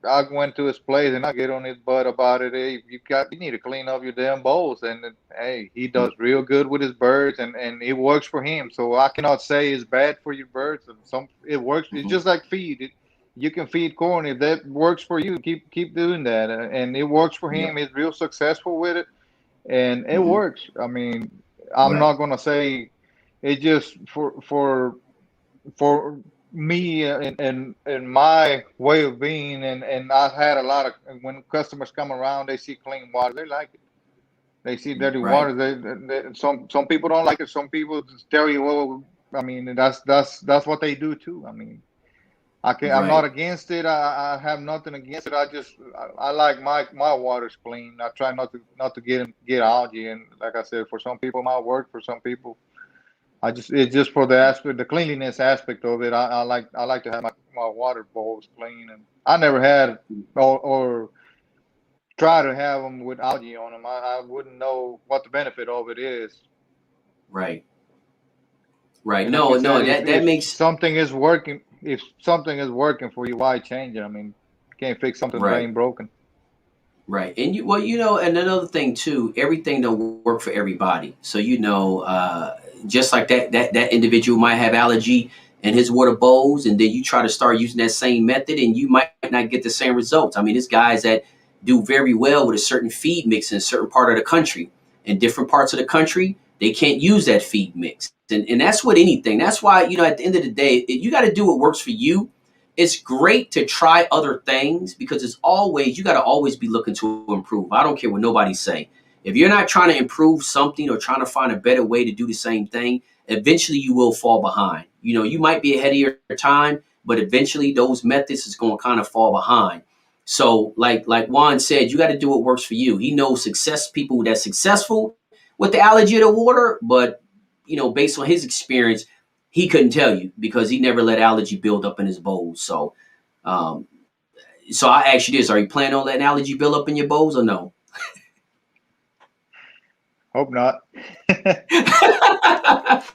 I went to his place and I get on his butt about it. Hey, you need to clean up your damn bowls, and hey, he does real good with his birds, and it works for him. So I cannot say it's bad for your birds. And some it works. It's Mm-hmm. just like feed. You can feed corn if that works for you. Keep doing that, and it works for Yep. him. He's real successful with it, and it Mm-hmm. works. I mean, I'm Right. not gonna say it just for me and my way of being, and I've had a lot of when customers come around, they see clean water, they like it. They see dirty Right. water, some people don't like it. Some people just tell you, well, I mean, that's what they do too. I mean, I'm not Right. against it. I have nothing against it. I like my water's clean. I try not to get algae, and like I said, for some people it might work, for some people it's just for the aspect, the cleanliness aspect of it. I like to have my water bowls clean, and I never had or try to have them with algae on them. I wouldn't know what the benefit of it is. Right. Right. And like you No, said, no, if that makes something is working for you, why change it? I mean, you can't fix something that right. ain't broken. Right. And and another thing too, everything don't work for everybody. So just like that individual might have allergy in his water bowls, and then you try to start using that same method, and you might not get the same results. I mean, there's guys that do very well with a certain feed mix in a certain part of the country. In different parts of the country, they can't use that feed mix. And that's with anything. That's why, at the end of the day, you got to do what works for you. It's great to try other things because you got to always be looking to improve. I don't care what nobody say. If you're not trying to improve something or trying to find a better way to do the same thing, eventually you will fall behind. You might be ahead of your time, but eventually those methods is going to kind of fall behind. So like Juan said, you got to do what works for you. He knows people that's successful with the allergy to water, but based on his experience, he couldn't tell you because he never let allergy build up in his bowls. Um, so I ask you this: are you planning on letting allergy build up in your bowls or no? Hope not. Hey,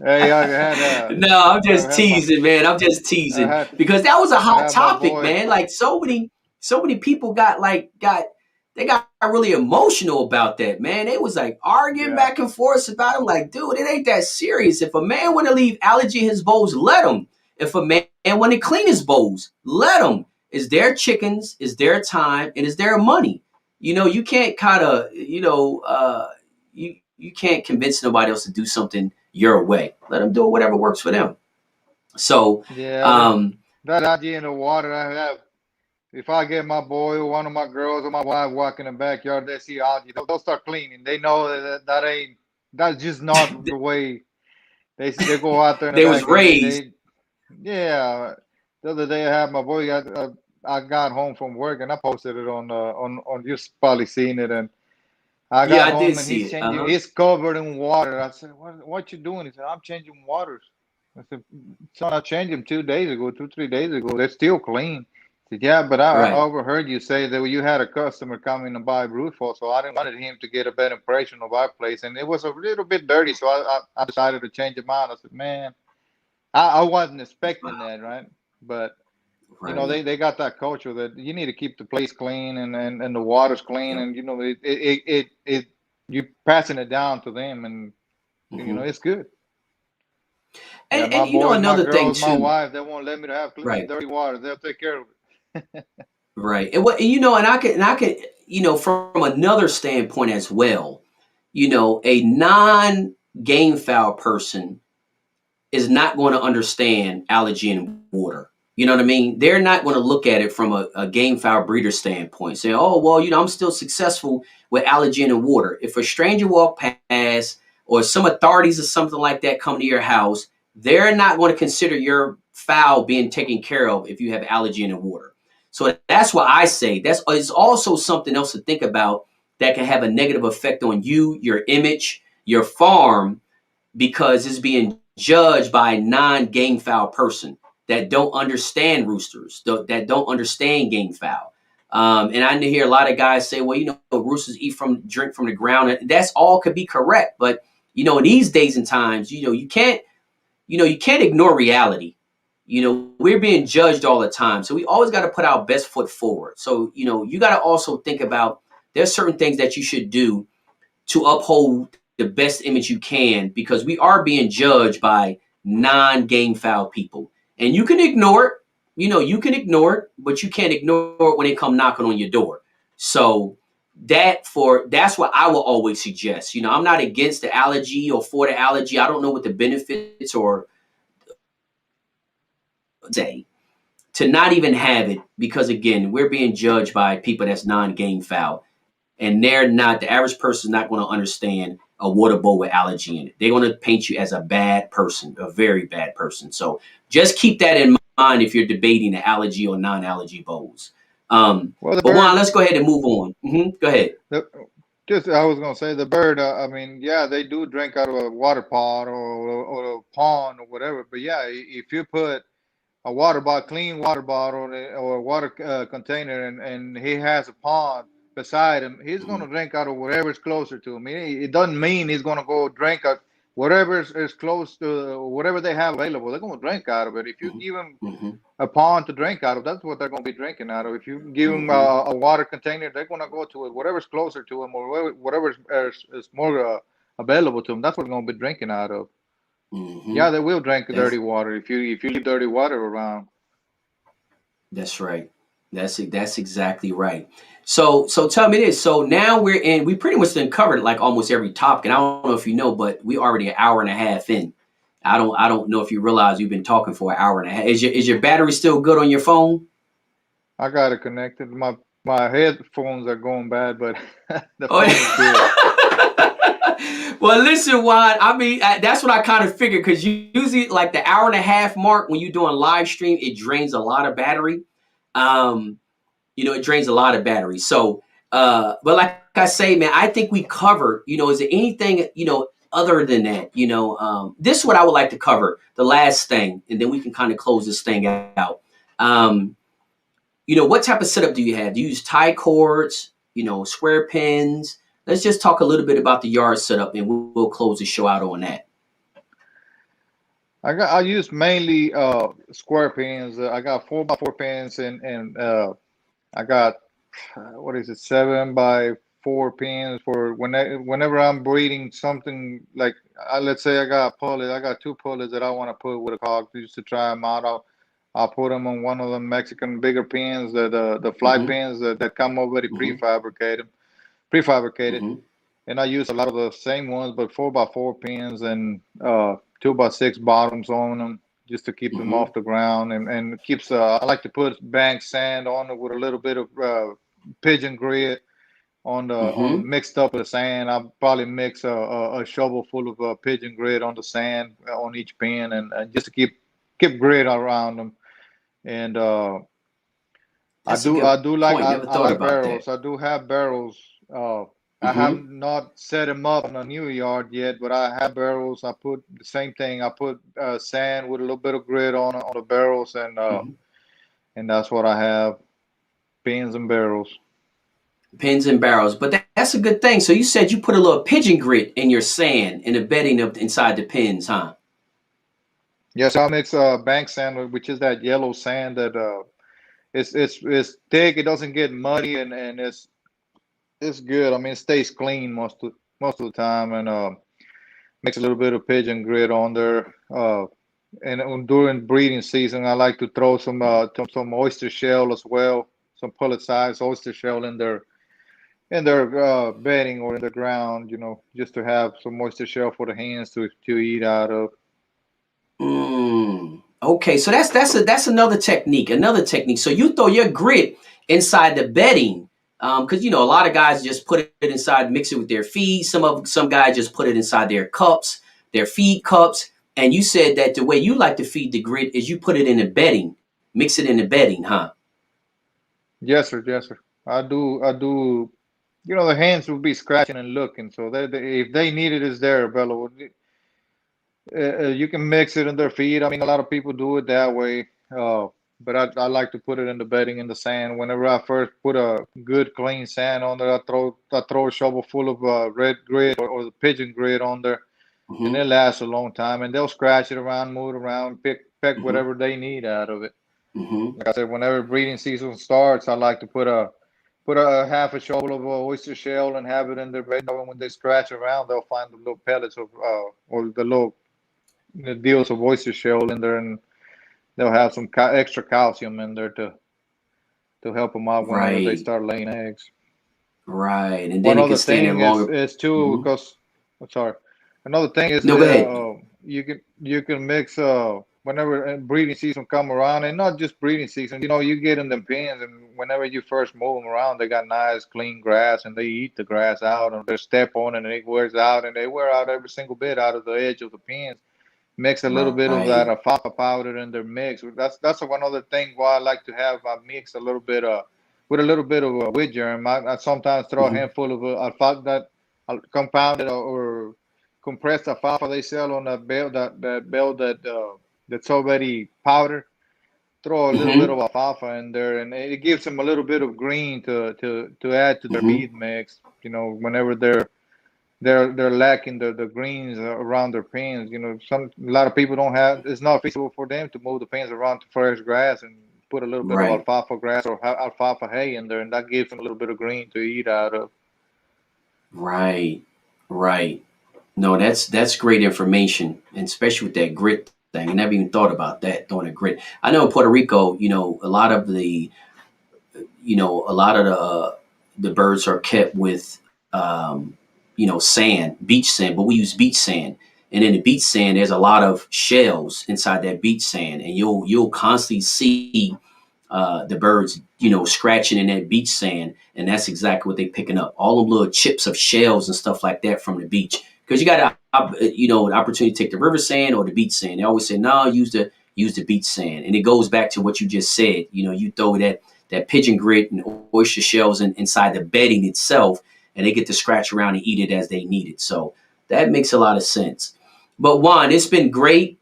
No, I'm I just had my teasing, man. I'm just I teasing had because that was a I hot had my topic, boy. man. Like so many people got really emotional about that, man. They was like arguing Yeah. back and forth about it. I'm like, dude, it ain't that serious. If a man want to leave allergy in his bowls, let him. If a man want to clean his bowls, let him. It's their chickens, it's their time, and it's their money. You can't kind of, you can't convince nobody else to do something your way. Let them do whatever works for them. So, Yeah, um, that algae in the water. I have. If I get my boy or one of my girls or my wife walking in the backyard, they see algae, they'll start cleaning. They know that's just not the way they go out there in the they was back, and raised. yeah. The other day I had my boy. I got home from work and I posted it on you've probably seen it, and I Yeah, got I did home and see he's it. changing. Uh-huh. He's covered in water. I said, "What you doing?" He said, "I'm changing waters." I said, "Son, I changed them 2 days ago, 3 days ago. They're still clean." He said, "Yeah, but I Right. overheard you say that you had a customer come in and buy Rootful, so I didn't wanted him to get a bad impression of our place, and it was a little bit dirty, so I decided to change it out." I said, "Man, I wasn't expecting that, right? But Right. they got that culture that you need to keep the place clean and the water's clean, Yep. and it you passing it down to them, and Hmm. it's good. Yeah, And my you know boys, my another thing girls, my too. wife, they won't let me to have Right. dirty water. They'll take care of it. Right. And what and I could from another standpoint as well. A non game foul person is not going to understand allergy in water. You know what I mean? They're not going to look at it from a game foul breeder standpoint. Say, oh, well, I'm still successful with allergen in water. If a stranger walk past or some authorities or something like that come to your house, they're not going to consider your fowl being taken care of if you have allergen in water. So that's why I say it's also something else to think about that can have a negative effect on you, your image, your farm, because it's being judged by a non-game foul person that don't understand roosters, that don't understand game foul. And I hear a lot of guys say, well, roosters drink from the ground. And that's all could be correct. But, in these days and times, you can't ignore reality. We're being judged all the time. So we always got to put our best foot forward. So, you got to also think about there's certain things that you should do to uphold the best image you can, because we are being judged by non-game foul people. And you can ignore it. But you can't ignore it when they come knocking on your door. So that's what I will always suggest. I'm not against the allergy or for the allergy. I don't know what the benefits or say to not even have it, because again, we're being judged by people that's non-game foul. And the average person is not going to understand a water bowl with allergy in it. They're going to paint you as a bad person, a very bad person. So just keep that in mind if you're debating the allergy or non-allergy bowls. Well, the But Juan, bird, let's go ahead and move on. Go ahead. the, just I was gonna say the bird. I mean, yeah, they do drink out of a water pot or a pond or whatever. But yeah, if you put a water bottle, clean water bottle, or a water container, and he has a pond beside him, he's going Mm-hmm. to drink out of whatever's closer to him. It doesn't mean he's going to go drink out whatever is close to whatever they have available. They're going to drink out of it. If you give them Mm-hmm. a pond to drink out of, that's what they're going to be drinking out of. If you give them Mm-hmm. a water container, they're going to go to it. Whatever's closer to them, or whatever is more available to them, that's what they're going to be drinking out of. Mm-hmm. Yeah, they will drink dirty That's water if you leave dirty water around. that's right. That's exactly right. So tell me this. So now we pretty much done covered like almost every topic. And I don't know if you know, but we already an hour and a half in. I don't know if you realize you've been talking for an hour and a half. Is your battery still good on your phone? I got it connected. My headphones are going bad, but the Oh, phone is good. well, listen, Juan. I mean, that's what I kind of figured, because usually, like the hour and a half mark when you're doing live stream, it drains a lot of battery. Um, it drains a lot of battery. So, but like I say, man, I think we covered. Is there anything other than that? This is what I would like to cover. The last thing, and then we can kind of close this thing out. Um, what type of setup do you have? Do you use tie cords? Square pins? Let's just talk a little bit about the yard setup, and we'll close the show out on that. I use mainly square pins. I got 4x4 pins, and I got what is it, 7x4 pins for whenever I'm breeding something like let's say I got pullets. I got two pullets that I want to put with a cock just to try them out. I'll put them on one of the Mexican bigger pins, the fly Mm-hmm. pins that come already Mm-hmm. prefabricated. Mm-hmm. And I use a lot of the same ones, but 4x4 pins and 2x6 bottoms on them just to keep them Mm-hmm. off the ground, and keeps. I like to put bank sand on it with a little bit of pigeon grit on Mm-hmm. mixed up with the sand. I'll probably mix a shovel full of pigeon grit on the sand on each pin, and just to keep grit around them. And I That's a do good I do like point. Never I thought like about that. barrels. I do have barrels. I have Mm-hmm. not set them up in a new yard yet, but I have barrels. I put the same thing. I put sand with a little bit of grit on the barrels, Mm-hmm. and that's what I have. Pins and barrels. Pins and barrels, but that's a good thing. So you said you put a little pigeon grit in your sand and the bedding of inside the pins, huh? Yes, I mix bank sand, which is that yellow sand that it's thick. It doesn't get muddy, and it's good. I mean, it stays clean most of the time, and mix a little bit of pigeon grit on there. And during breeding season, I like to throw some oyster shell as well, some pullet size oyster shell in their bedding or in the ground, just to have some oyster shell for the hens to eat out of. Okay, so that's another technique. Another technique. So you throw your grit inside the bedding, because a lot of guys just put it inside, mix it with their feed. Some guys just put it inside their cups, their feed cups. And you said that the way you like to feed the grit is you put it in the bedding, mix it in the bedding, huh? Yes, sir. Yes, sir. I do. The hens will be scratching and looking, so if they need it, it's there, Bella. You can mix it in their feed. I mean, a lot of people do it that way. But I like to put it in the bedding in the sand. Whenever I first put a good clean sand on there, I throw a shovel full of red grit or the pigeon grit on there, and Mm-hmm. it lasts a long time. And they'll scratch it around, move it around, peck Mm-hmm. whatever they need out of it. Mm-hmm. Like I said, whenever breeding season starts, I like to put a half a shovel of oyster shell and have it in their bed. And when they scratch around, they'll find the little pellets of or the little deals of oyster shell in there, and they'll have some extra calcium in there to help them out whenever they Right. start laying eggs. Right. And then One it can other stand there thing is longer. is too Mm-hmm. because I'm sorry. Another thing is No, go ahead. you can mix whenever breeding season come around, and not just breeding season. You get in them pens, and whenever you first move them around, they got nice clean grass, and they eat the grass out, and they step on it, and it wears out, and they wear out every single bit out of the edge of the pens. Mix a little bit of that Right. alfalfa powder in their mix. That's one other thing why I like to have I mix a little bit with a little bit of wheat germ. I sometimes throw a Mm-hmm. handful of alfalfa that compounded or compressed alfalfa they sell on that's already powdered. Throw a little bit Mm-hmm. of alfalfa in there, and it gives them a little bit of green to add to their Mm-hmm. meat mix. Whenever they're lacking the greens around their pens. A lot of people don't have. It's not feasible for them to move the pens around to fresh grass and put a little bit of Right. alfalfa grass or alfalfa hay in there, and that gives them a little bit of green to eat out of. Right. Right. No, that's great information, and especially with that grit thing. I never even thought about that, throwing a grit. I know in Puerto Rico, a lot of the birds are kept with sand, beach sand, but we use beach sand. And in the beach sand, there's a lot of shells inside that beach sand, and you'll constantly see the birds, scratching in that beach sand, and that's exactly what they're picking up. All the little chips of shells and stuff like that from the beach. Because you got an opportunity to take the river sand or the beach sand. They always say, no, use the beach sand, and it goes back to what you just said. You throw that pigeon grit and oyster shells inside the bedding itself, and they get to scratch around and eat it as they need it. So that makes a lot of sense. But Juan, it's been great.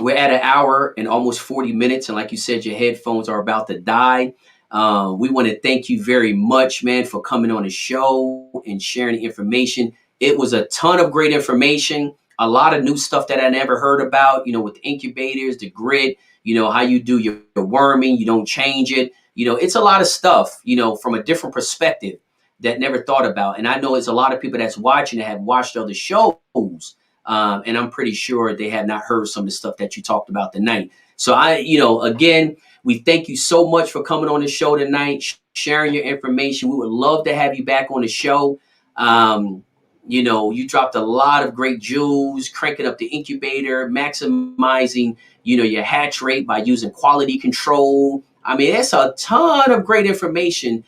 We're at an hour and almost 40 minutes. And like you said, your headphones are about to die. We want to thank you very much, man, for coming on the show and sharing the information. It was a ton of great information, a lot of new stuff that I never heard about, with the incubators, the grid, how you do your worming, you don't change it. It's a lot of stuff, from a different perspective that never thought about. And I know it's a lot of people that's watching that have watched other shows, and I'm pretty sure they have not heard some of the stuff that you talked about tonight. So again, we thank you so much for coming on the show tonight, sharing your information. We would love to have you back on the show. You dropped a lot of great jewels, cranking up the incubator, maximizing, your hatch rate by using quality control. I mean, that's a ton of great information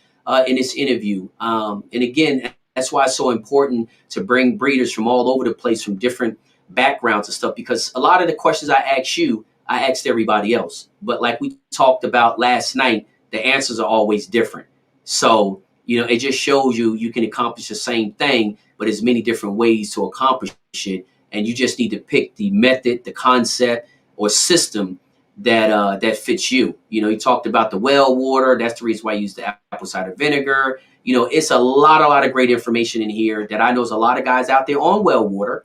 in this interview. And again, that's why it's so important to bring breeders from all over the place, from different backgrounds and stuff, because a lot of the questions I ask you, I asked everybody else. But like we talked about last night, the answers are always different. So, it just shows you can accomplish the same thing, but there's many different ways to accomplish it. And you just need to pick the method, the concept, or system that fits you. You talked about the well water. That's the reason why I use the apple cider vinegar. It's a lot of great information in here that I know there's a lot of guys out there on well water.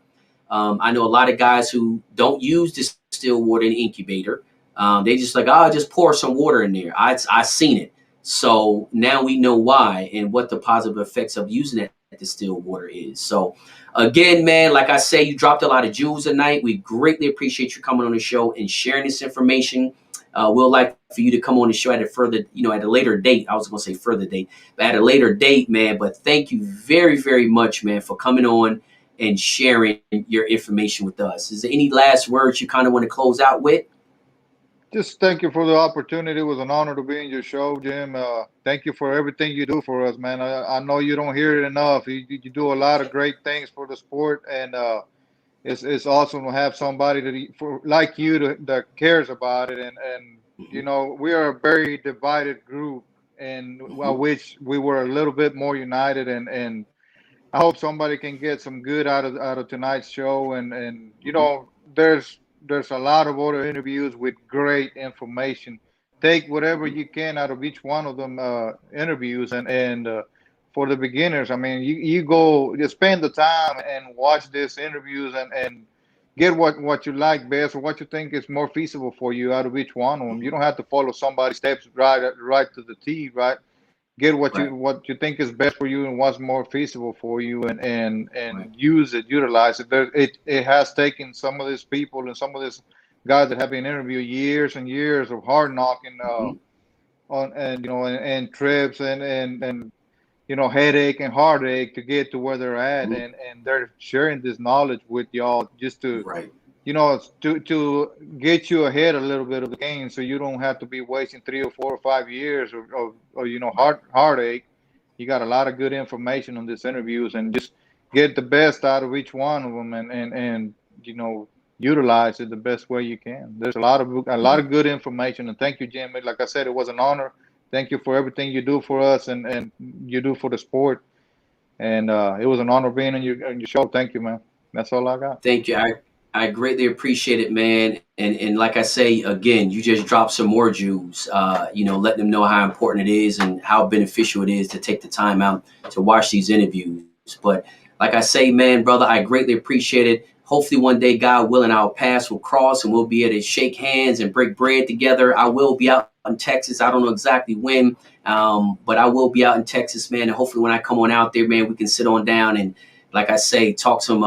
I know a lot of guys who don't use this distilled water in the incubator. They just like, oh, just pour some water in there. I seen it. So now we know why and what the positive effects of using that distilled water is. So again, man, like I say, you dropped a lot of jewels tonight. We greatly appreciate you coming on the show and sharing this information. We'll like for you to come on the show at a further, at a later date. I was going to say further date, but at a later date, man. But thank you very, very much, man, for coming on and sharing your information with us. Is there any last words you kind of want to close out with? Just thank you for the opportunity. It was an honor to be in your show, Jim. Thank you for everything you do for us, man. I know you don't hear it enough. You do a lot of great things for the sport, and it's awesome to have somebody like you that cares about it. And Mm-hmm. we are a very divided group, and I Mm-hmm. wish we were a little bit more united. And I hope somebody can get some good out of tonight's show. And Mm-hmm. there's a lot of other interviews with great information. Take whatever Mm-hmm. you can out of each one of them interviews. And for the beginners, I mean, you go, you spend the time and watch these interviews and get what you like best or what you think is more feasible for you out of each one of them. You Mm-hmm. don't have to follow somebody's steps right to the T, right? Get Right. what you think is best for you and what's more feasible for you, and Right. use it, utilize it. It has taken some of these people and some of these guys that have been interviewed years and years of hard knocking Mm-hmm. on and trips and headache and heartache to get to where they're at, Mm-hmm. and they're sharing this knowledge with y'all just to Right. to get you ahead a little bit of the game, so you don't have to be wasting 3 or 4 or 5 years of Right. heartache. You got a lot of good information on these interviews, and just get the best out of each one of them, and utilize it the best way you can. There's a lot of good information, and thank you, Jimmy. Like I said, it was an honor. Thank you for everything you do for us, and you do for the sport. And it was an honor being on your show. Thank you, man. That's all I got. Thank you. I greatly appreciate it, man. And like I say again, you just dropped some more jewels. Let them know how important it is and how beneficial it is to take the time out to watch these interviews. But like I say, man, brother, I greatly appreciate it. Hopefully, one day, God willing, our paths will cross and we'll be able to shake hands and break bread together. I will be out in Texas. I don't know exactly when, but I will be out in Texas, man. And hopefully, when I come on out there, man, we can sit on down and, like I say, talk some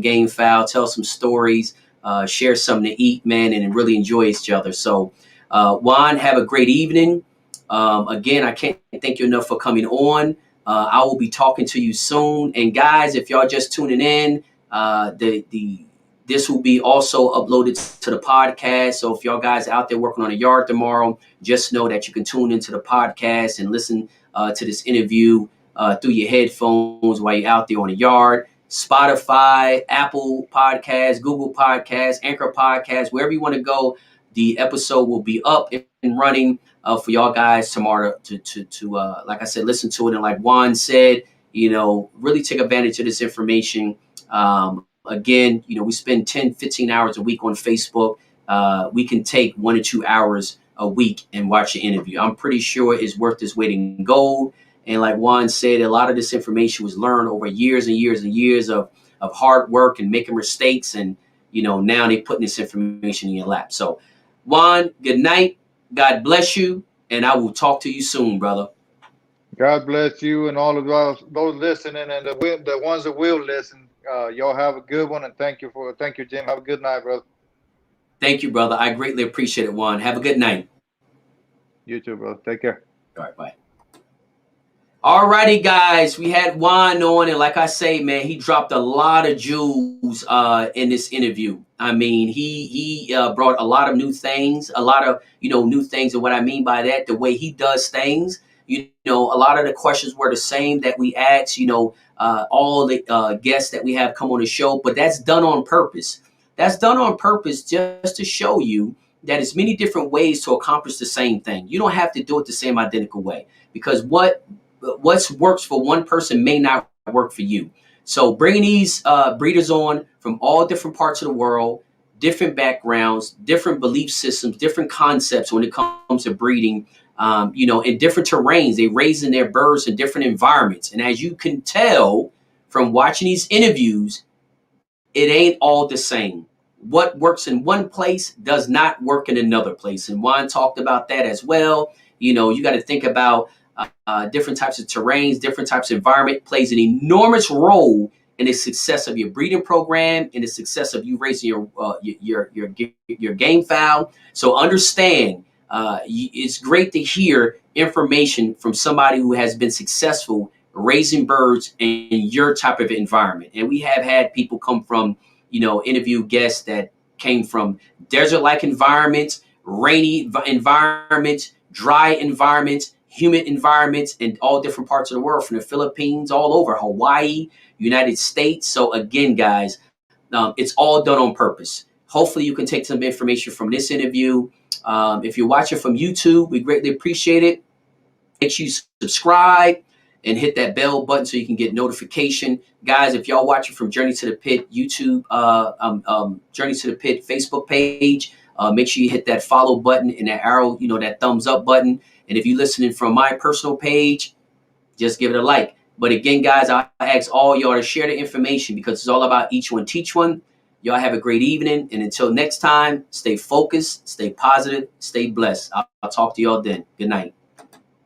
Gamefowl, tell some stories, share something to eat, man, and really enjoy each other. So, Juan, have a great evening. Again, I can't thank you enough for coming on. I will be talking to you soon. And guys, if y'all just tuning in, the this will be also uploaded to the podcast. So if y'all guys out there working on a yard tomorrow, just know that you can tune into the podcast and listen to this interview through your headphones while you're out there on the yard. Spotify, Apple Podcasts, Google Podcasts, Anchor Podcasts, wherever you want to go, the episode will be up and running for y'all guys tomorrow to like I said, listen to it. And like Juan said, really take advantage of this information. Again, we spend 10, 15 hours a week on Facebook. We can take 1 or 2 hours a week and watch the interview. I'm pretty sure it's worth its weight in gold. And like Juan said, a lot of this information was learned over years and years and years of hard work and making mistakes. And, now they're putting this information in your lap. So, Juan, good night. God bless you. And I will talk to you soon, brother. God bless you and all of those listening, and the ones that will listen. Y'all have a good one, and thank you, Jim. Have a good night, brother. Thank you, brother. I greatly appreciate it, Juan. Have a good night. You too, brother. Take care. All right, bye. All righty, guys. We had Juan on, and like I say, man, he dropped a lot of jewels in this interview. I mean, he brought a lot of new things, a lot of new things, and what I mean by that, the way he does things. A lot of the questions were the same that we asked. All the guests that we have come on the show, but that's done on purpose. That's done on purpose just to show you that there's many different ways to accomplish the same thing. You don't have to do it the same identical way because what works for one person may not work for you. So bringing these breeders on from all different parts of the world, different backgrounds, different belief systems, different concepts when it comes to breeding, in different terrains. They raising their birds in different environments. And as you can tell from watching these interviews, it ain't all the same. what works in one place does not work in another place. And Juan talked about that as well. You know, you got to think about different types of terrains, different types of environment plays an enormous role in the success of your breeding program, in the success of you raising your game fowl. So understand, it's great to hear information from somebody who has been successful raising birds in your type of environment. And we have had people come from, interview guests that came from desert-like environments, rainy environments, dry environments, humid environments in all different parts of the world, from the Philippines, all over Hawaii, United States. So again, guys, it's all done on purpose. Hopefully you can take some information from this interview. If you're watching from YouTube, we greatly appreciate it. Make sure you subscribe and hit that bell button so you can get notification. Guys, if y'all watching from Journey to the Pit YouTube, Journey to the Pit Facebook page, make sure you hit that follow button and that arrow, that thumbs up button. And if you're listening from my personal page, just give it a like. But again, guys, I ask all y'all to share the information because it's all about each one, teach one. Y'all have a great evening. And until next time, stay focused, stay positive, stay blessed. I'll talk to y'all then. Good night.